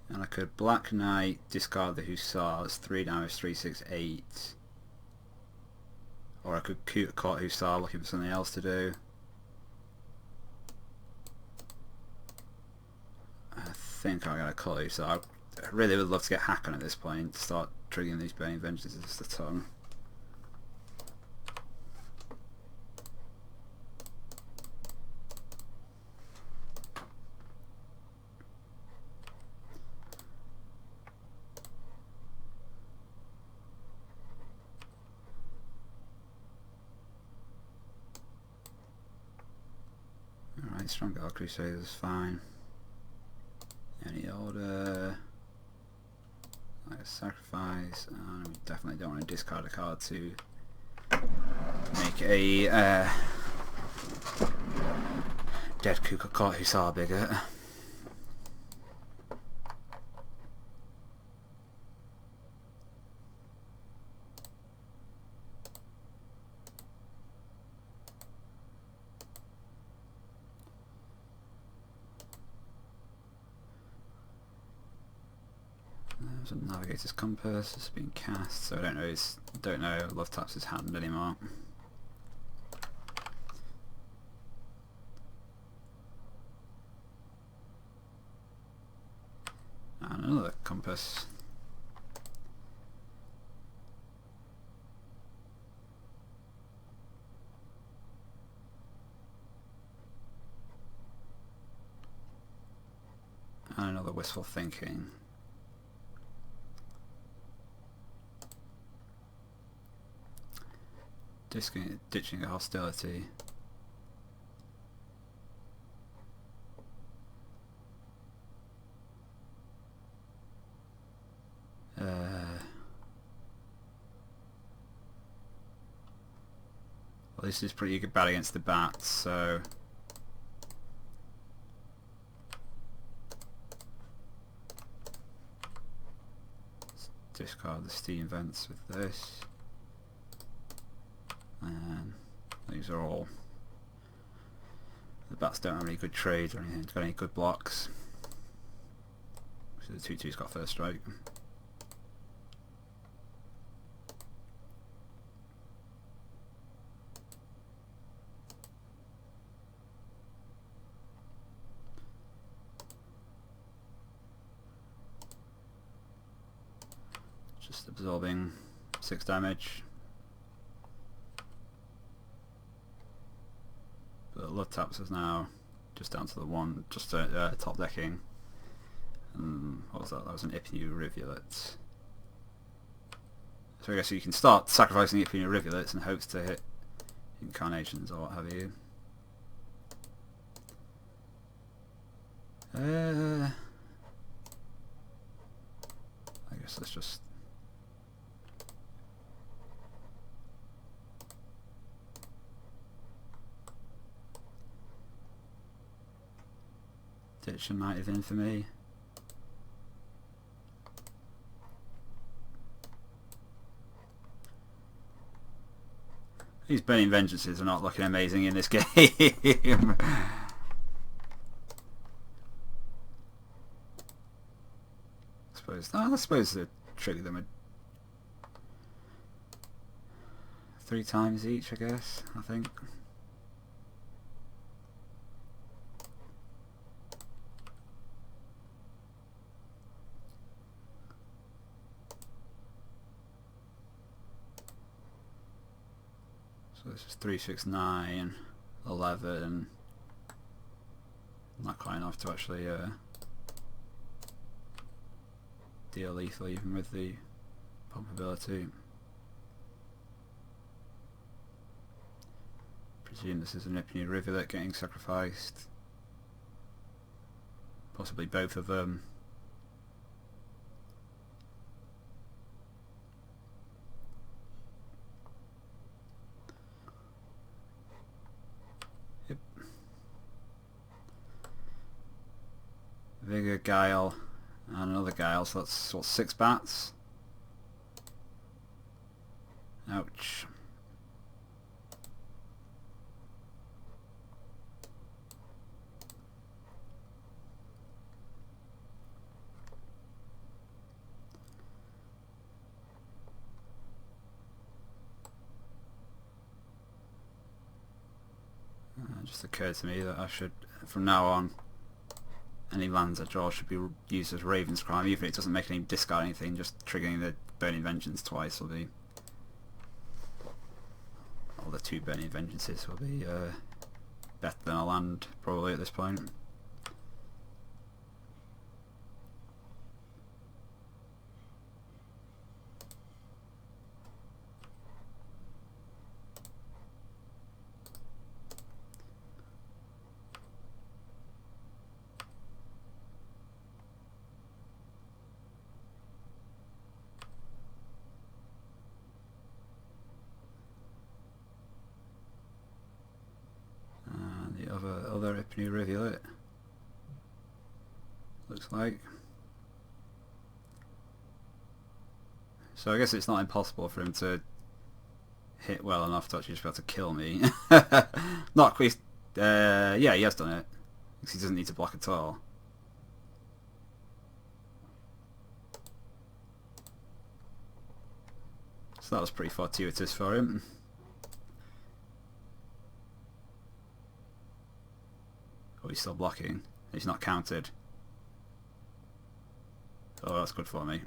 And I could Black Knight, discard the Hussars, 3 damage, 3, 6, 8. Or I could caught Hussar looking for something else to do. I think I'm going to call Hussar. I really would love to get Haakon at this point, to start triggering these Burning Vengeances a ton. Alright, Strong Guard Crusader is fine. Any order, like a sacrifice, and we definitely don't want to discard a card to make a dead Kuka Caught Hussar bigger. There's a Navigator's Compass that's been cast, so I don't know Love Taps his hand anymore. And another compass. And another Wistful Thinking. Ditching a Hostility. Well, this is pretty bad against the bats, so let's discard the Steam Vents with this. And these are all, the bats don't have any good trades or anything, it's got any good blocks. So the 2/2's got first strike. Just absorbing 6 damage. But Love Taps is now just down to the 1, just top decking. And what was that? That was an Ipnu Rivulet. So I guess you can start sacrificing it for your rivulets in hopes to hit incarnations or what have you. I guess let's just... ditch a Knight of Infamy. These Burning Vengeances are not looking amazing in this game. I suppose they trigger them 3 times each, I guess, I think. So this is 3, 6, 9, 11. Not quite enough to actually deal lethal even with the pump ability. Presume this is an Ipney Rivulet getting sacrificed. Possibly both of them. Yep. Vigor, Guile, and another Guile, so that's what, 6 bats? Ouch. It just occurred to me that I should, from now on, any lands I draw should be used as Raven's Crime, even if it doesn't make any discard anything, just triggering the Burning Vengeance twice will be... or the 2 Burning Vengeances will be better than a land, probably, at this point. Other Ipney Rivulet, looks like. So I guess it's not impossible for him to hit well enough to actually just be able to kill me. Not quite. Yeah, he has done it, because he doesn't need to block at all. So that was pretty fortuitous for him. Oh, he's still blocking. He's not counted. Oh, that's good for me.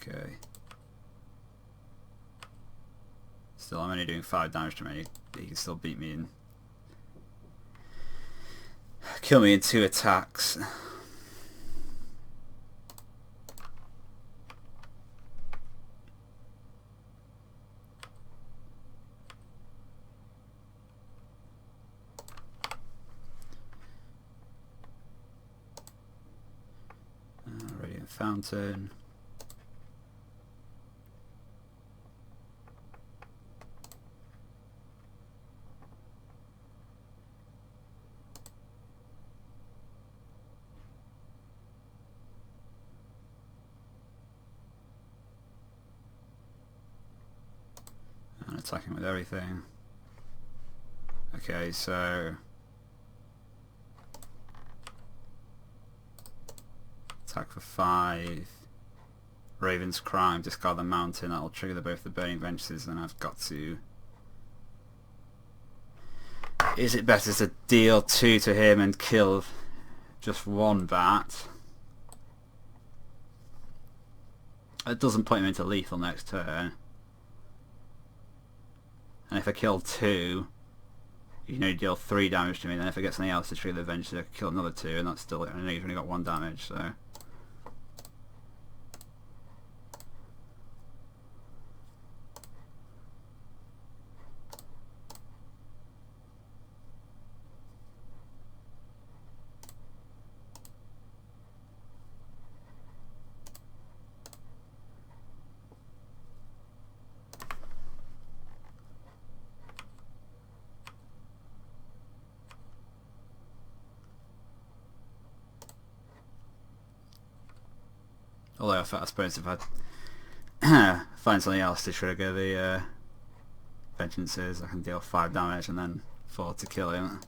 Okay. Still, I'm only doing 5 damage to him. He can still beat me and kill me in 2 attacks. Radiant Fountain. And attacking with everything. Okay, so attack for 5. Raven's Crime, discard the mountain, that'll trigger both the Burning Vengeances, and I've got to... Is it better to deal 2 to him and kill just 1 bat? It doesn't put him into lethal next turn. and if I kill 2, you know, deal 3 damage to me, and then if I get something else to trigger the eventually I can kill another 2, and that's still, I know you've only got 1 damage, so... Although I suppose if I find something else to trigger the vengeances, I can deal 5 damage and then 4 to kill him.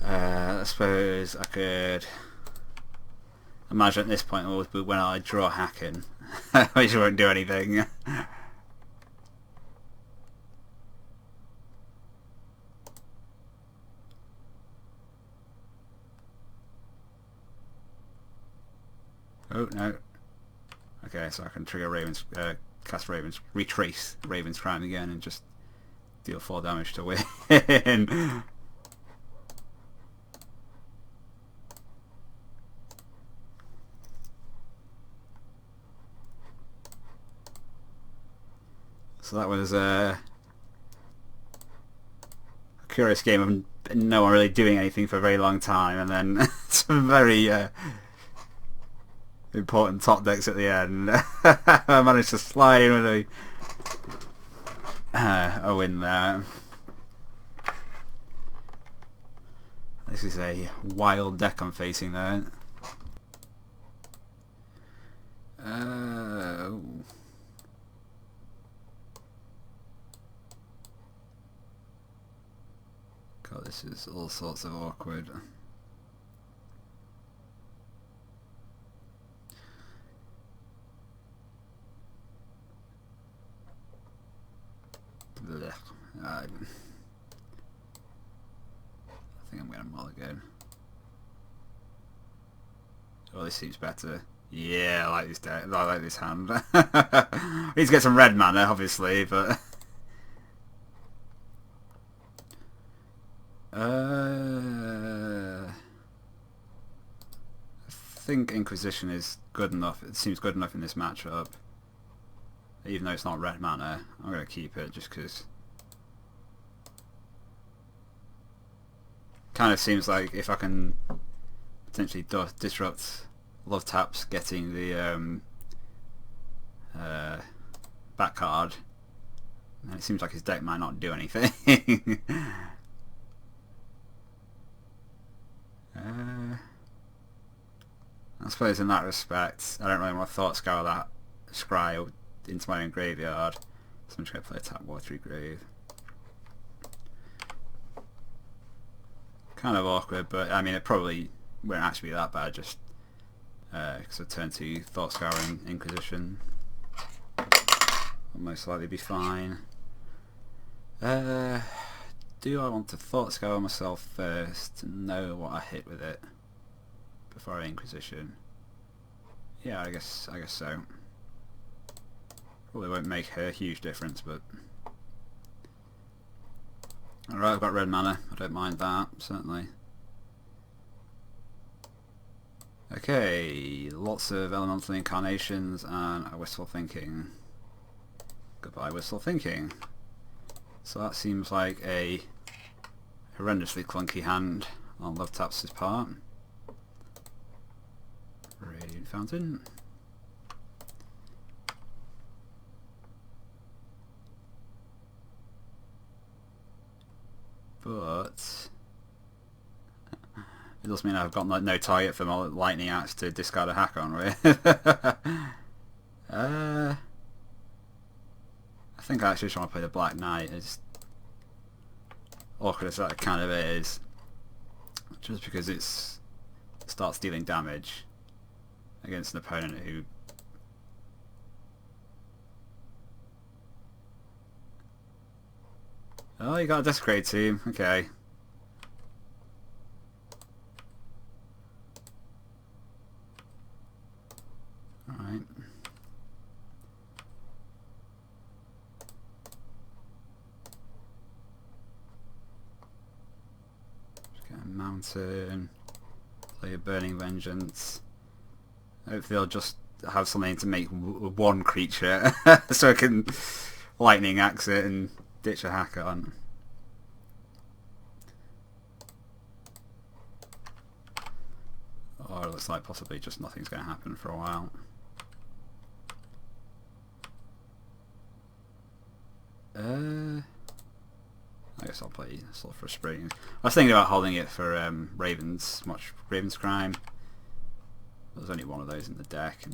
I suppose I could imagine at this point always be when I draw Haakon, which won't do anything. Oh no. Okay, so I can trigger cast retrace Raven's Crime again and just deal 4 damage to win. So that was a curious game of no one really doing anything for a very long time, and then some very important top decks at the end. I managed to slide in with a win there. This is a wild deck I'm facing there. God, this is all sorts of awkward. Blech. I think I'm going to mulligan. Oh, this seems better. Yeah, I like this deck. I like this hand. I need to get some red mana, obviously, but I think Inquisition is good enough. It seems good enough in this matchup. Even though it's not red mana, I'm going to keep it just because kind of seems like if I can potentially disrupt Love Taps getting the back card, and it seems like his deck might not do anything. I suppose in that respect, I don't really want to Thought Scour that Scry into my own graveyard, so I'm just going to play a tap Watery Grave. Kind of awkward, but I mean it probably won't actually be that bad, just because I turn to Thought Scour and Inquisition. I'll most likely be fine. Do I want to Thought Scour myself first to know what I hit with it before I Inquisition? Yeah, I guess so. Probably won't make a huge difference, but alright, I've got red mana. I don't mind that, certainly. Okay, lots of elemental incarnations and a Wistful Thinking. Goodbye, Wistful Thinking. So that seems like a horrendously clunky hand on Love Taps' part. Radiant Fountain. But it does mean I've got no target for my Lightning Axe to discard a Haakon with. I think I actually just want to play the Black Knight, as awkward as that kind of is, just because it starts dealing damage against an opponent who Oh, you got a desecrated team. Okay. Alright. Just get a mountain. Play a burning vengeance. Hopefully they'll just have something to make one creature so I can lightning axe it and ditch a Haakon. Or it looks like possibly just nothing's going to happen for a while. I guess I'll play Sulphur Spring. I was thinking about holding it for Raven's Crime. There's only one of those in the deck,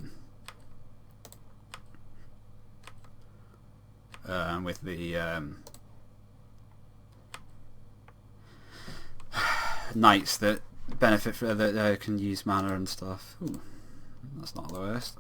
and with the knights that benefit for that can use mana and stuff. Ooh, that's not the worst.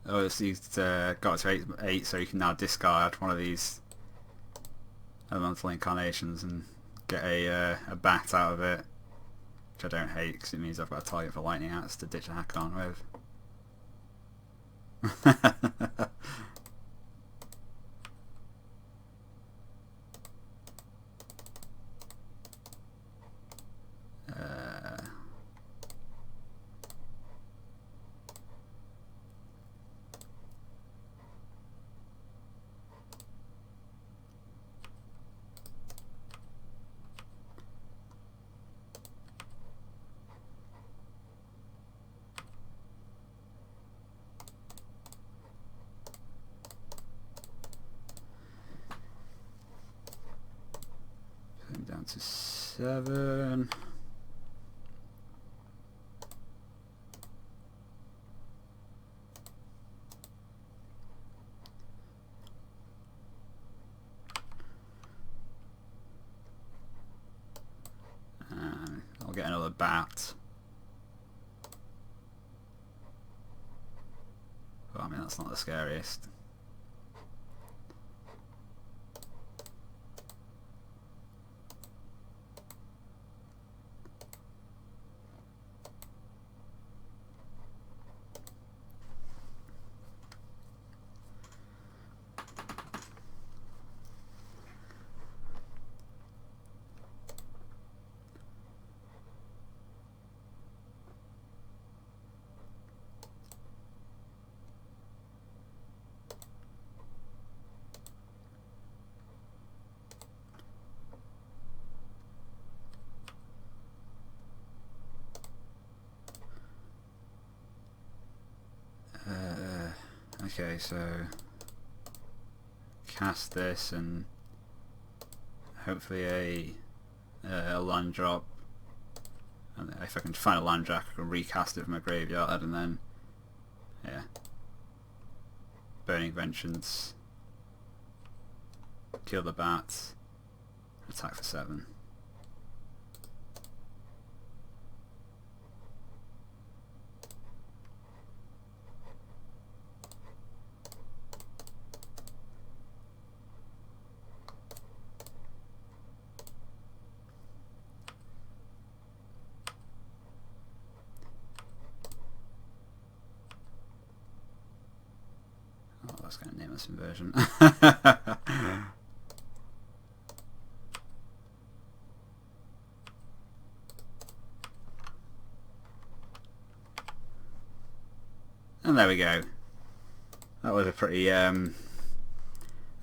Oh, so he's got to 8, so you can now discard one of these elemental incarnations and get a bat out of it, which I don't hate because it means I've got a target for lightning axe to ditch a Haakon with. Down to 7. I'll get another bat. Well, I mean, that's not the scariest. Okay, so cast this and hopefully a land drop, and if I can find a land drop I can recast it from my graveyard, and then yeah, burning vengeance, kill the bat, attack for 7. I was going to name this inversion. And there we go. That was a pretty a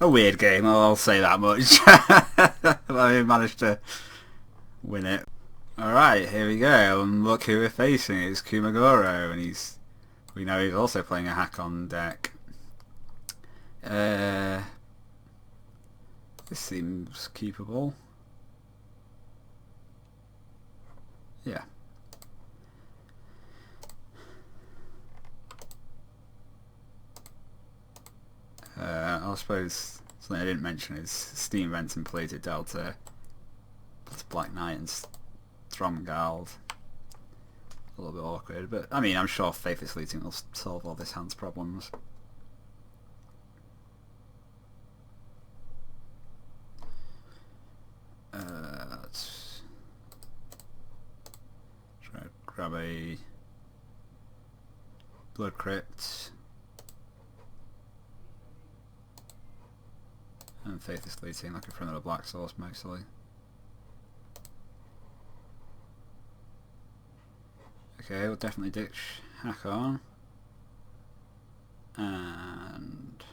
weird game, I'll say that much. But I managed to win it. Alright, here we go, and look who we're facing. It's Kumagoro, and we know he's also playing a Haakon deck. This seems keepable. Yeah. I suppose something I didn't mention is Steam Vents and Plated Delta plus Black Knight and Stromgald. A little bit awkward, but I mean, I'm sure Faithless Looting will solve all this hand's problems. Let's try to grab a Blood Crypt and Faithless Looting, looking for another black source mostly. Okay, we'll definitely ditch Haakon. And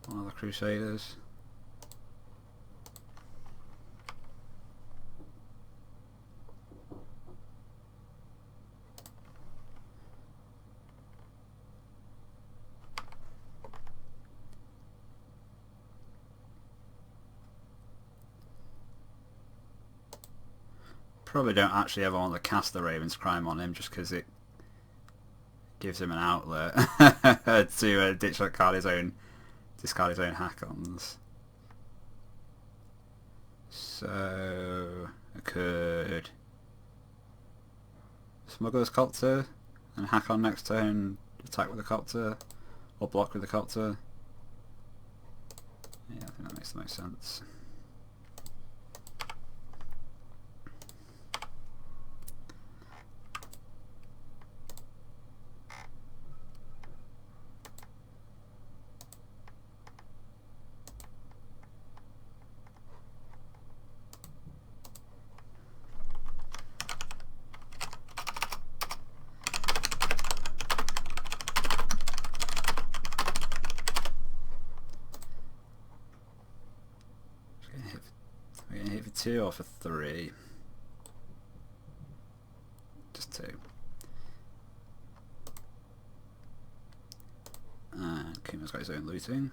one of the Crusaders. Probably don't actually ever want to cast the Raven's Crime on him just because it gives him an outlet to ditch that card discard his own Haakons. So I could Smuggler's Copter and Haakon next turn, attack with the Copter or block with the Copter. Yeah, I think that makes the most sense. We're going to hit for 2 or for 3? Just 2. And Kuma's got his own looting.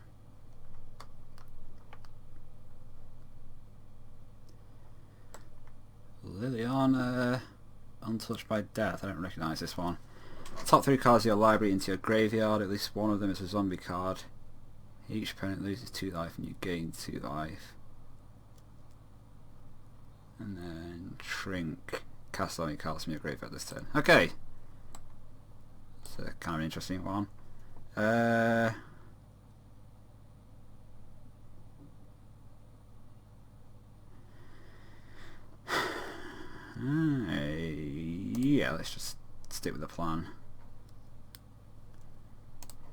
Liliana, Untouched by Death. I don't recognise this one. Top 3 cards of your library into your graveyard. At least one of them is a zombie card. Each opponent loses 2 life and you gain 2 life. And then Shrink. Cast all your cards from your graveyard this turn. Okay. It's a kind of an interesting one. Yeah, let's just stick with the plan.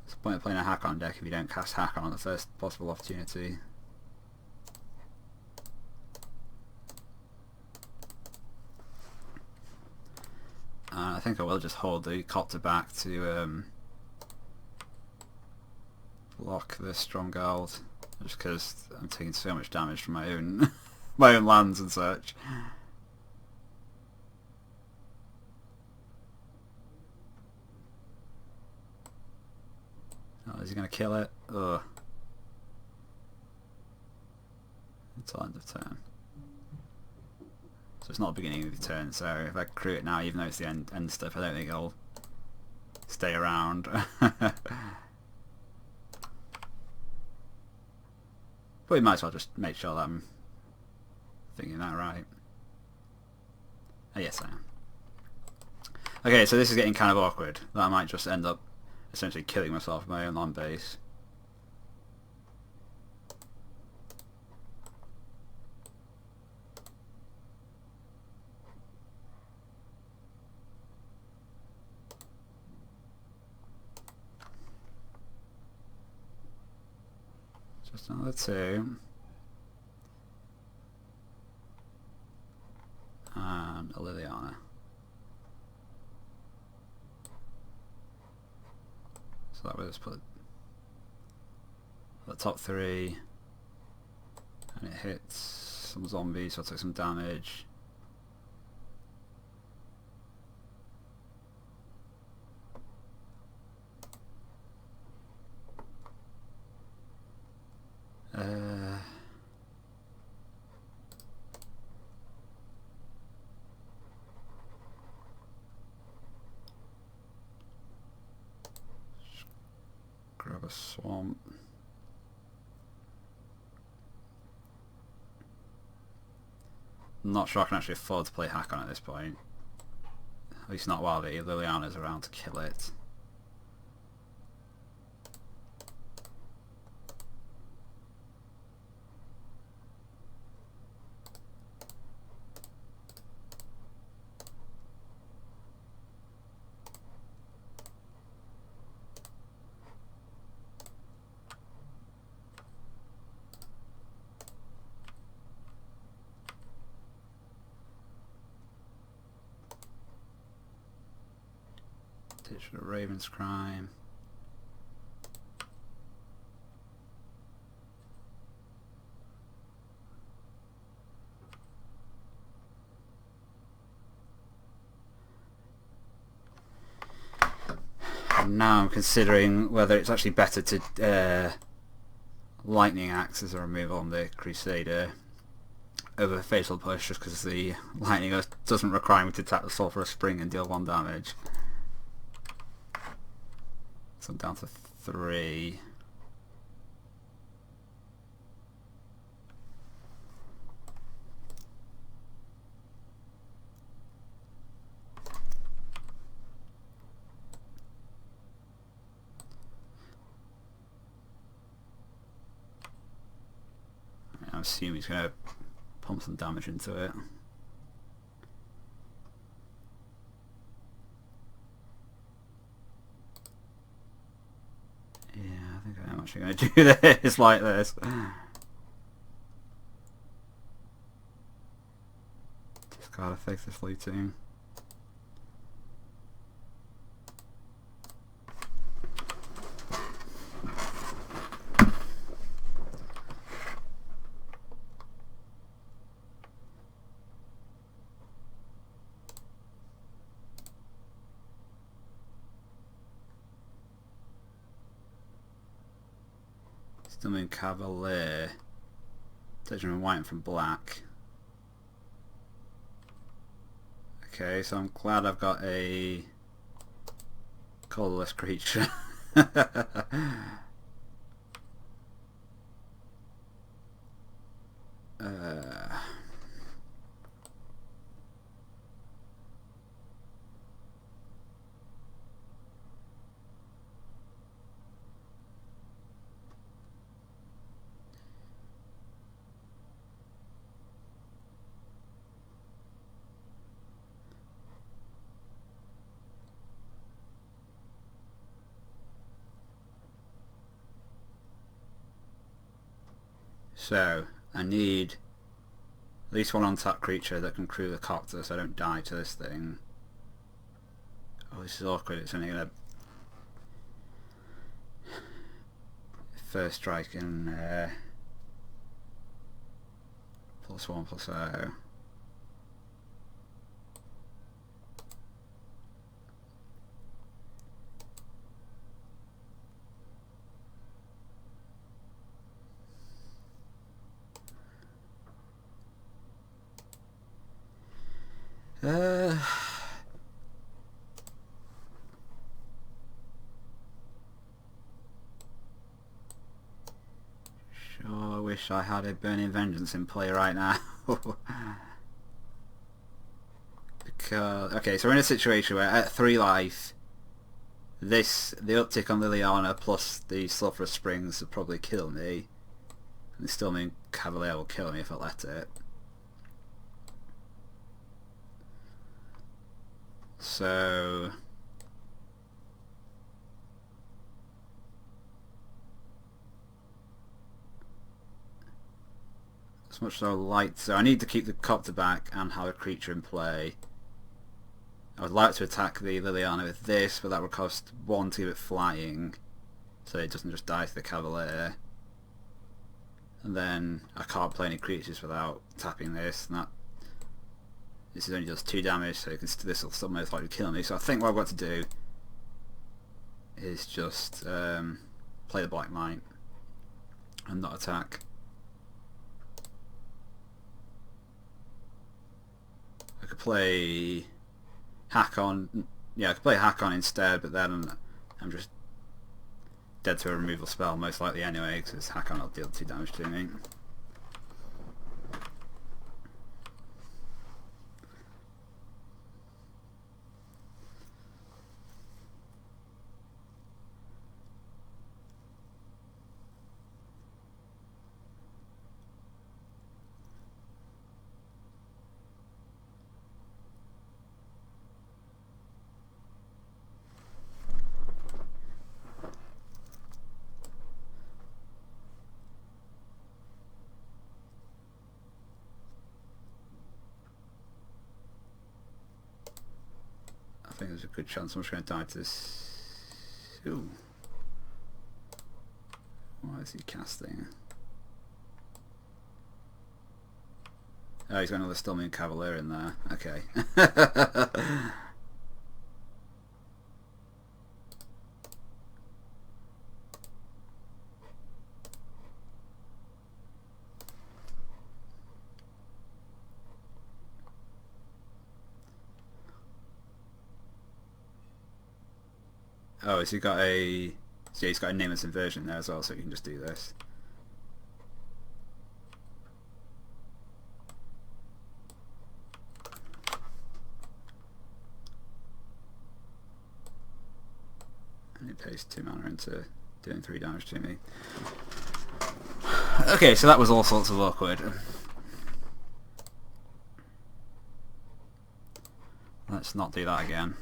What's the point of playing a Haakon deck if you don't cast Haakon on the first possible opportunity? I think I will just hold the Copter back to block the Stromgald, just because I'm taking so much damage from my own my own lands and such. Oh, is he going to kill it? Ugh. Until end of turn. So it's not the beginning of the turn, so if I crew it now, even though it's the end stuff, I don't think it'll stay around. But we might as well just make sure that I'm thinking that right. Oh, yes, I am. Okay, so this is getting kind of awkward. That I might just end up essentially killing myself in my own land base. Just another 2. And a Liliana. So that was put the top 3, and it hits some zombies, so I took some damage. a swamp. I'm not sure I can actually afford to play Haakon at this point. At least not while the Liliana's around to kill it. Ditch the Raven's Crime. And now I'm considering whether it's actually better to Lightning Axe as a removal on the Crusader over Fatal Push, just because the Lightning doesn't require me to tap the Sulphurous Spring and deal 1 damage. So I'm down to 3. I assume he's going to pump some damage into it. Yeah, I think I'm actually going to do this like this. Just gotta fix this looting. Still Cavalier. Taking from white and from black. Okay, so I'm glad I've got a colourless creature. So, I need at least 1 untapped creature that can crew the copter so I don't die to this thing. Oh, this is awkward. It's only going to first strike and +1/+0. Sure wish I had a Burning Vengeance in play right now. Because, okay, so we're in a situation where at 3 life, the uptick on Liliana plus the Sulphurous Springs would probably kill me. And it still mean Cavalier will kill me if I let it. So as much as I would like to, I need to keep the copter back and have a creature in play. I would like to attack the Liliana with this, but that would cost 1 to give it flying, so it doesn't just die to the Cavalier. And then I can't play any creatures without tapping this, and this is only does 2 damage, so this will still most likely kill me. So I think what I've got to do is just play the Black Knight and not attack. I could play Haakon. Yeah, I could play Haakon instead, but then I'm just dead to a removal spell, most likely anyway, because Haakon will deal 2 damage to me. I think there's a good chance I'm just going to die to this. Ooh. Why is he casting? Oh, he's got another Storming Cavalier in there. Okay. Oh, has he got a... So he's got a nameless inversion there as well, so you can just do this. And it pays 2 mana into doing 3 damage to me. Okay, so that was all sorts of awkward. Let's not do that again.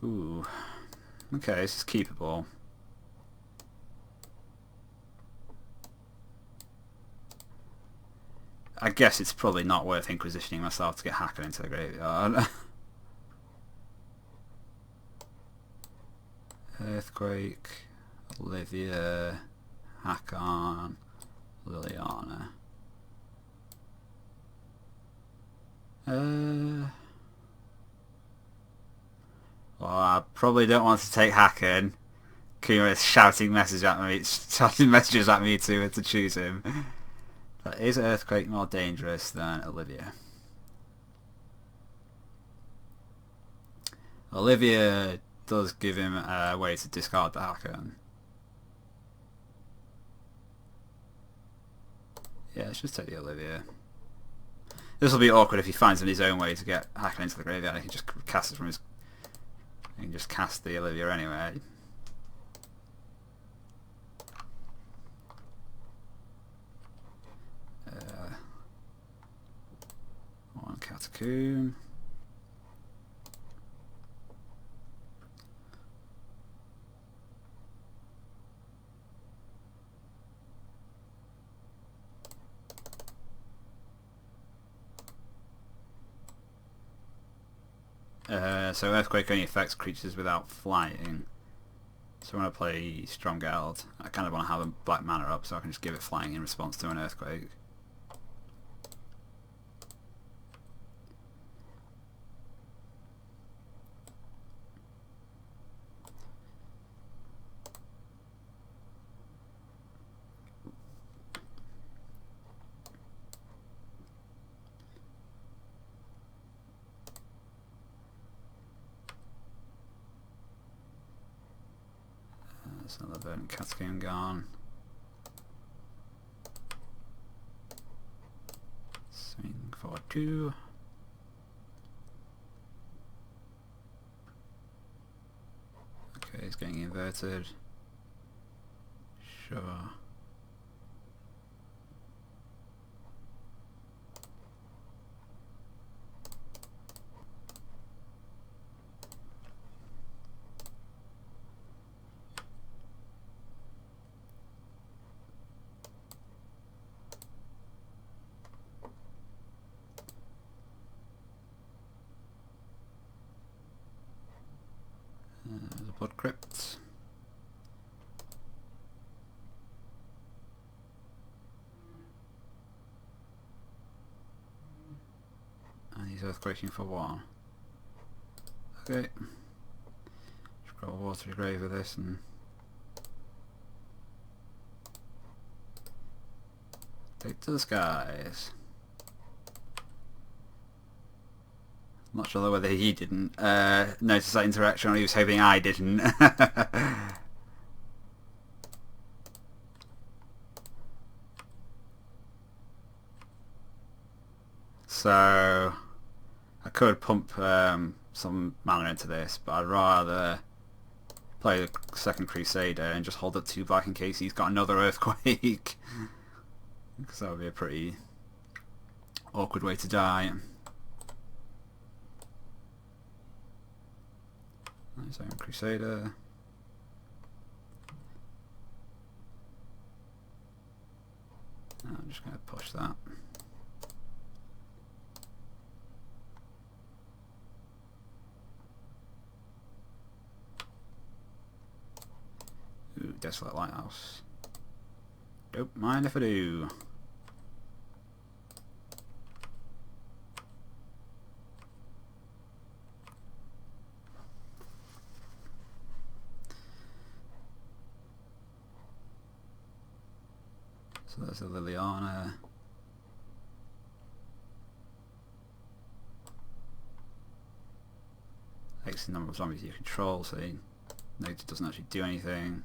Ooh. Okay, this is keepable. I guess it's probably not worth inquisitioning myself to get Haakon into the graveyard. Earthquake, Olivia, Haakon, Liliana. Well, I probably don't want to take Haakon. Kuma is shouting messages at me to choose him. But is Earthquake more dangerous than Olivia? Olivia does give him a way to discard the Haakon. Yeah, let's just take the Olivia. This will be awkward if he finds his own way to get Haakon into the graveyard. He can just cast it from his... He can just cast the Olivia anyway. One Catacomb. So Earthquake only affects creatures without flying. So when I play Stromgeld, I kind of want to have a black mana up so I can just give it flying in response to an Earthquake. There's another Verdant Catacomb gone. Swing for 2. Okay, he's getting inverted. Sure. There's a Blood Crypt. And he's Earthquaking for 1. Okay. Just got a Watery Grave with this and take to the skies. not sure whether he didn't notice that interaction or he was hoping I didn't. So I could pump some mana into this, but I'd rather play the second Crusader and just hold up 2 black in case he's got another Earthquake. Because that would be a pretty awkward way to die. Second Crusader. I'm just going to push that. Ooh, Desolate Lighthouse. Don't mind if I do. So there's a Liliana. X the number of zombies you control, so it doesn't actually do anything.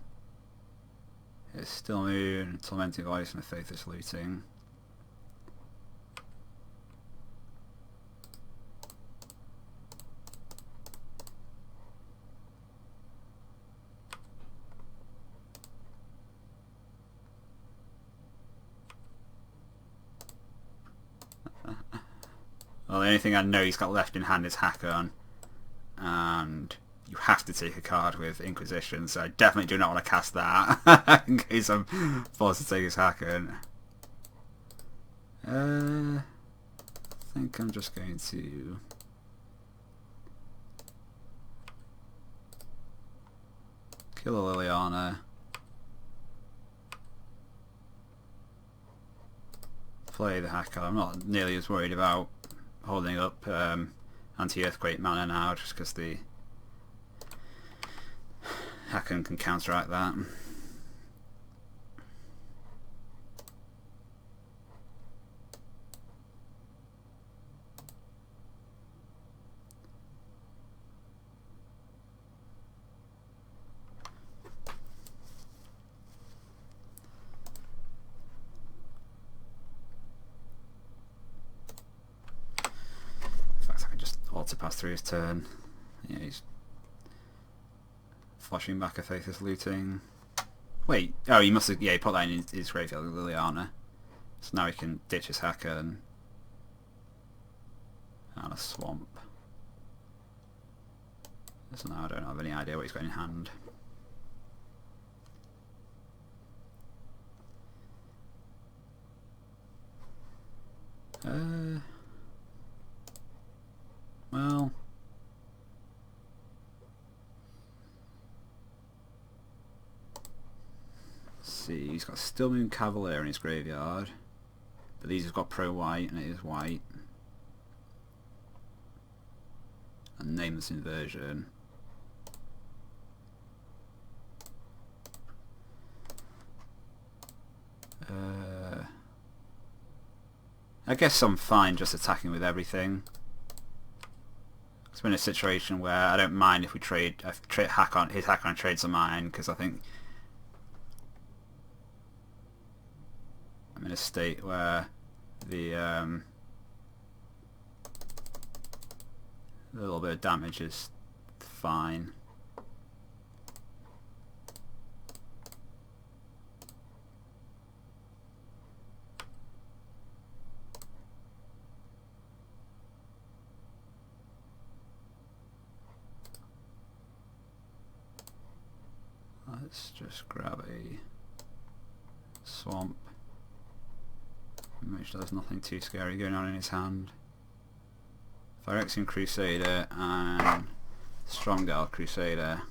It's Still Moon, Tormenting Voice, and a Faithless Looting. Well, the only thing I know he's got left in hand is Haakon, and you have to take a card with Inquisition, so I definitely do not want to cast that in case I'm forced to take his Haakon. I think I'm just going to kill a Liliana, play the Haakon. I'm not nearly as worried about holding up anti-earthquake mana now, just because the Haakon can counteract that. In fact, I can just auto pass through his turn. Yeah, he's flashing back a Faithless Looting. Wait, oh, he must have, yeah, he put that in his graveyard with Liliana. So now he can ditch his Haakon and a Swamp. So now I don't have any idea what he's got in hand. Well, let's see, he's got Still Moon Cavalier in his graveyard, but these have got pro white and it is white. And Nameless Inversion. I guess I'm fine just attacking with everything. It's been a situation where I don't mind if we trade his Haakon trades of mine, because I think I'm in a state where the little bit of damage is fine. Let's just grab a Swamp, make sure there's nothing too scary going on in his hand. Phyrexian Crusader and Stromgarde Crusader.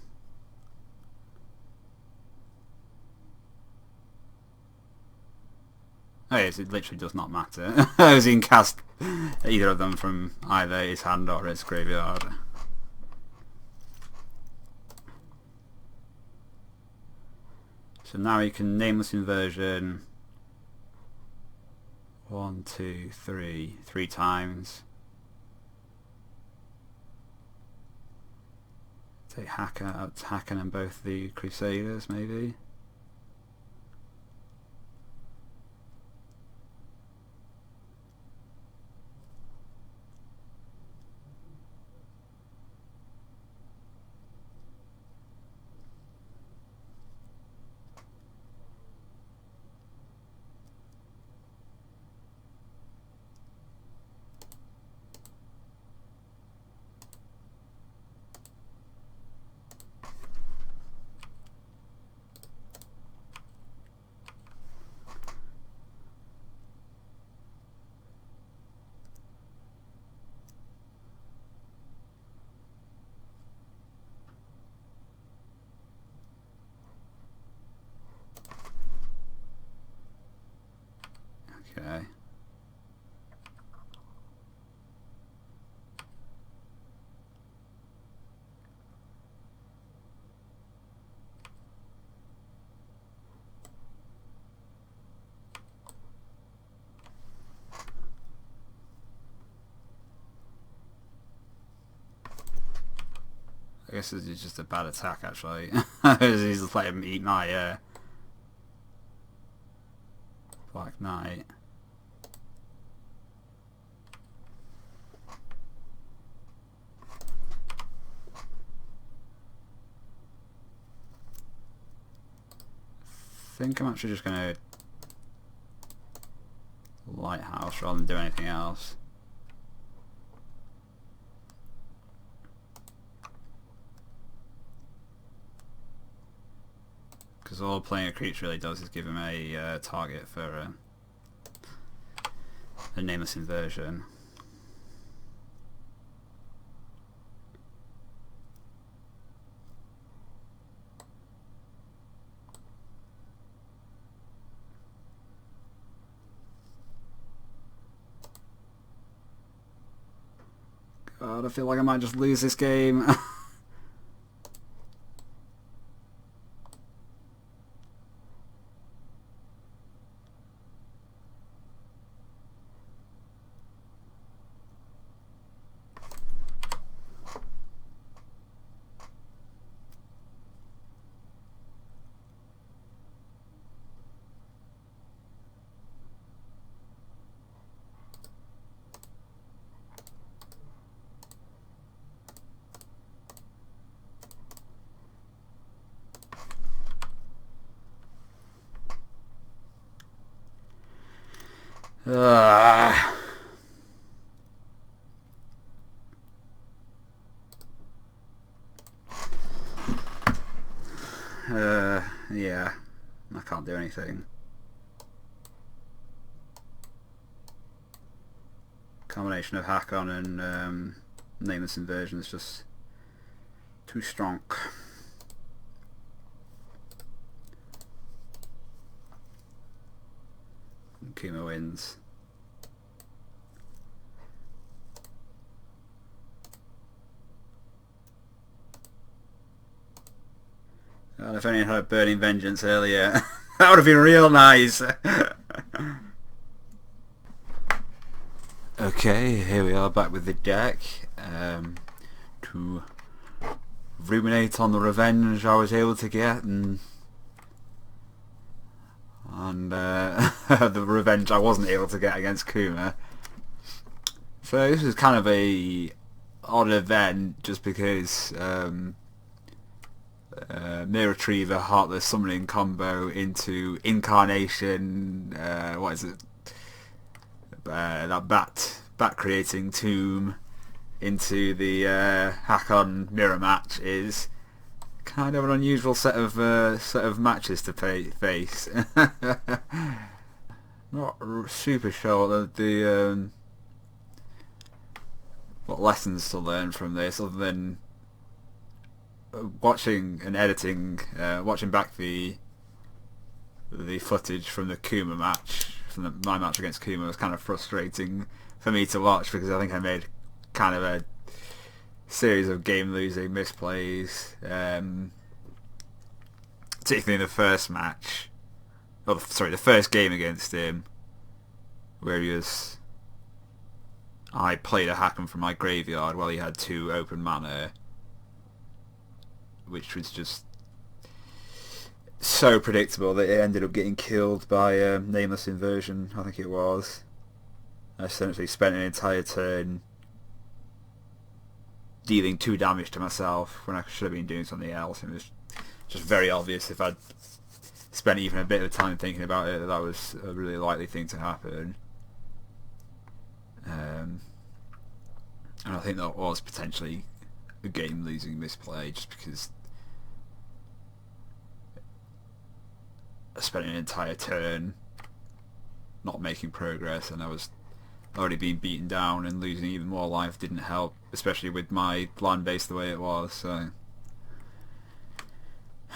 Oh yes, it literally does not matter. As he can cast either of them from either his hand or his graveyard. So now you can Nameless Inversion 1, 2, 3 times. Take Haakon and both the Crusaders, maybe. Okay. I guess this is just a bad attack, actually. He's just letting him eat my Black Knight. I think I'm actually just going to Lighthouse rather than do anything else. Because all playing a creature really does is give him a target for a nameless inversion. God, I feel like I might just lose this game. Uh, yeah, I can't do anything. Combination of Haakon and nameless inversion is just too strong. Kuma wins. God, if only I had a Burning Vengeance earlier, that would have been real nice. Okay, here we are back with the deck to ruminate on the revenge I was able to get and the revenge I wasn't able to get against Kuma. So this was kind of a odd event just because Mirror Retriever Heartless Summoning combo into Incarnation, what is it? That bat creating tomb into the Haakon mirror match is kind of an unusual set of matches to face. Not super sure the what lessons to learn from this, other than watching and editing, watching back the footage from the Kuma match, from my match against Kuma, was kind of frustrating for me to watch because I think I made kind of a series of game-losing misplays, particularly in the first match, or the first game against him, where I played a Haakon from my graveyard while he had 2 open mana, which was just so predictable that it ended up getting killed by Nameless Inversion, I think it was. I essentially spent an entire turn dealing 2 damage to myself when I should have been doing something else. It was just very obvious if I'd spent even a bit of time thinking about it that was a really likely thing to happen. And I think that was potentially a game-losing misplay, just because I spent an entire turn not making progress, and I was already being beaten down, and losing even more life didn't help, especially with my land base the way it was. So I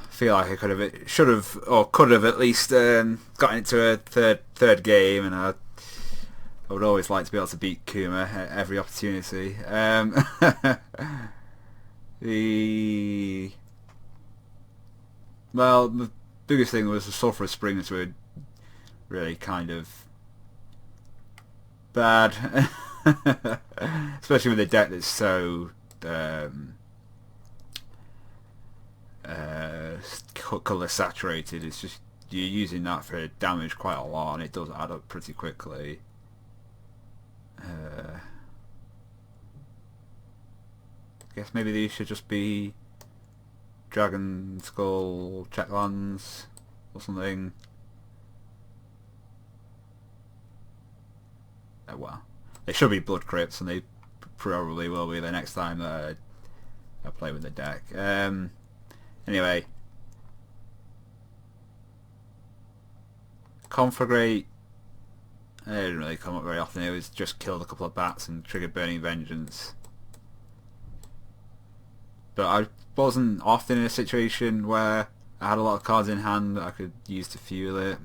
feel like I should have, or could have at least gotten into a third game, and I would always like to be able to beat Kuma at every opportunity. The biggest thing was the Sulphurous Springs were really kind of bad, especially with a deck that's so colour saturated. It's just you're using that for damage quite a lot, and it does add up pretty quickly. I guess maybe these should just be Dragon Skull checklands or something. Well, they should be Blood Crypts, and they probably will be the next time that I play with the deck. Anyway, Conflagrate, it didn't really come up very often. It was just killed a couple of bats and triggered Burning Vengeance. But I wasn't often in a situation where I had a lot of cards in hand that I could use to fuel it.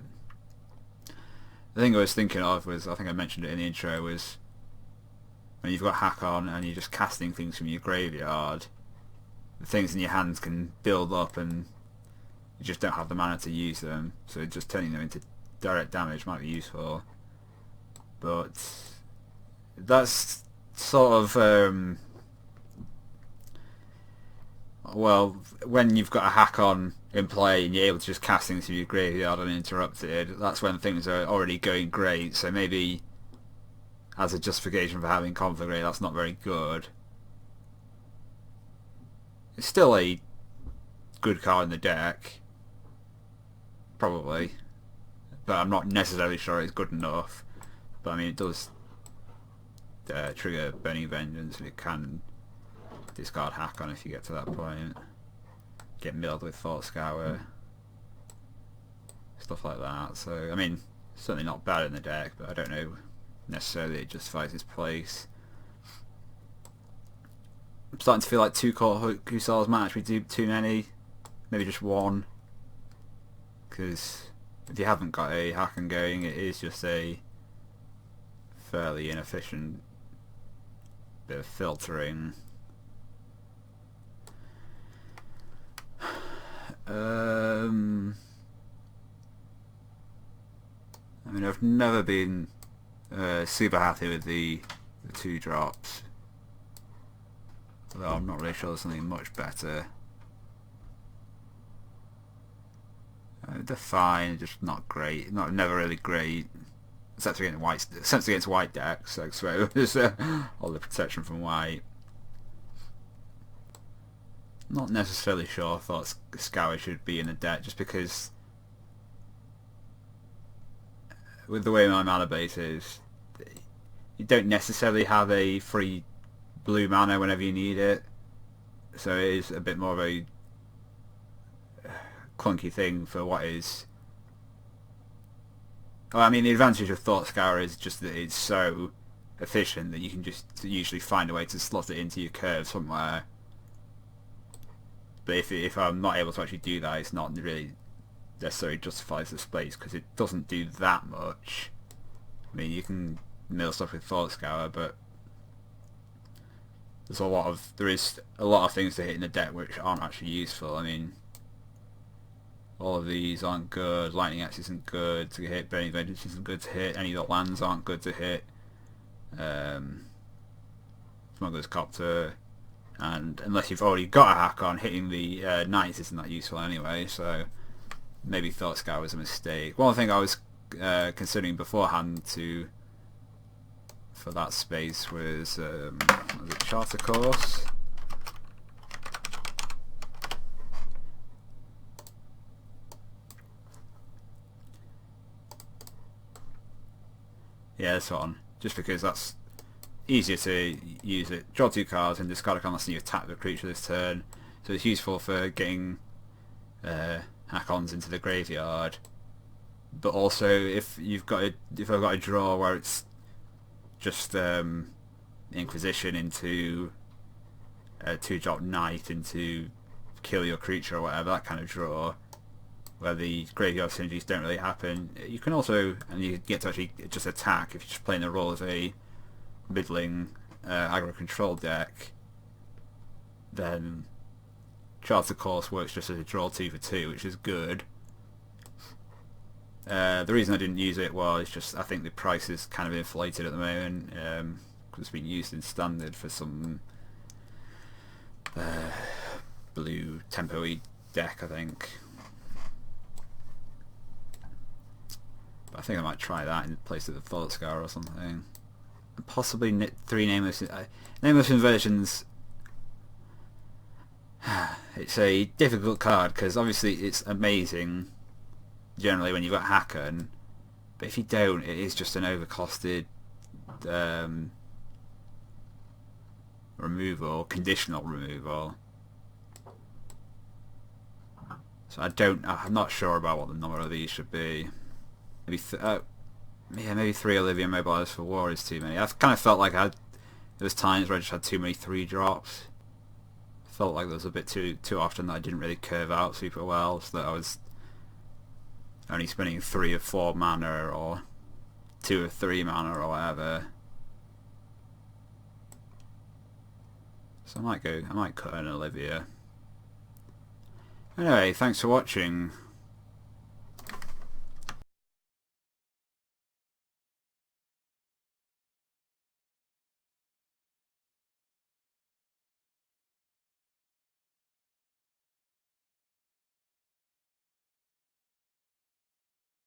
The thing I was thinking of was, I think I mentioned it in the intro, was when you've got Haakon and you're just casting things from your graveyard, the things in your hands can build up and you just don't have the mana to use them, so just turning them into direct damage might be useful. But that's sort of well, when you've got a Haakon in play and you're able to just cast things from your graveyard uninterrupted, that's when things are already going great. So maybe as a justification for having Conflagrate, that's not very good. It's still a good card in the deck, probably, but I'm not necessarily sure it's good enough. But I mean, it does trigger Burning Vengeance, and it can discard Haakon if you get to that point. Get milled with Thought Scour, stuff like that. So I mean, certainly not bad in the deck, but I don't know necessarily it justifies its place. I'm starting to feel like 2 Court Hussars might actually do too many. Maybe just 1, because if you haven't got a Haakon going, it is just a fairly inefficient bit of filtering. I mean, I've never been super happy with the 2 drops, although I'm not really sure there's something much better. They're fine, just not great. Never really great, except against white decks, I suppose. All the protection from white. Not necessarily sure I thought Scour should be in a deck, just because with the way my mana base is, you don't necessarily have a free blue mana whenever you need it, so it is a bit more of a clunky thing for what is. Well, I mean, the advantage of Thought Scour is just that it's so efficient that you can just usually find a way to slot it into your curve somewhere. But if I'm not able to actually do that, it's not really necessarily justifies the space, because it doesn't do that much. I mean, you can mill stuff with Thought Scour, but there is a lot of things to hit in the deck which aren't actually useful. I mean, all of these aren't good. Lightning Axe isn't good to hit. Burning Vengeance isn't good to hit. Any of the lands aren't good to hit. Smuggler's Copter. and unless you've already got a Haakon, hitting the knights isn't that useful anyway, so maybe Thought Scout was a mistake. One thing I was considering beforehand for that space was it Charter Course? Yeah, this one. Just because that's easier to use it. Draw 2 cards and discard a card unless you attack the creature this turn. So it's useful for getting Haakons into the graveyard. But also if I've got a draw where it's just Inquisition into a 2-drop Knight into kill your creature or whatever, that kind of draw, where the graveyard synergies don't really happen. You can also, and you get to actually just attack if you're just playing the role of a middling aggro control deck, then Charter Course works just as a draw 2 for 2, which is good. The reason I didn't use it was just I think the price is kind of inflated at the moment, because it's been used in standard for some blue tempo-y deck, I think. But I think I might try that in place of the Thought Scour or something. And possibly 3 Nameless Inversions. It's a difficult card because obviously it's amazing generally when you've got Haakon, but if you don't, it is just an overcosted removal, conditional removal. So I'm not sure about what the number of these should be. Maybe maybe 3 Olivia Mobilize for War is too many. I've kind of felt like there was times where I just had too many 3-drops. Felt like there was a bit too often that I didn't really curve out super well, so that I was only spending 3 or 4 mana or 2 or 3 mana or whatever. So I might cut an Olivia. Anyway, thanks for watching.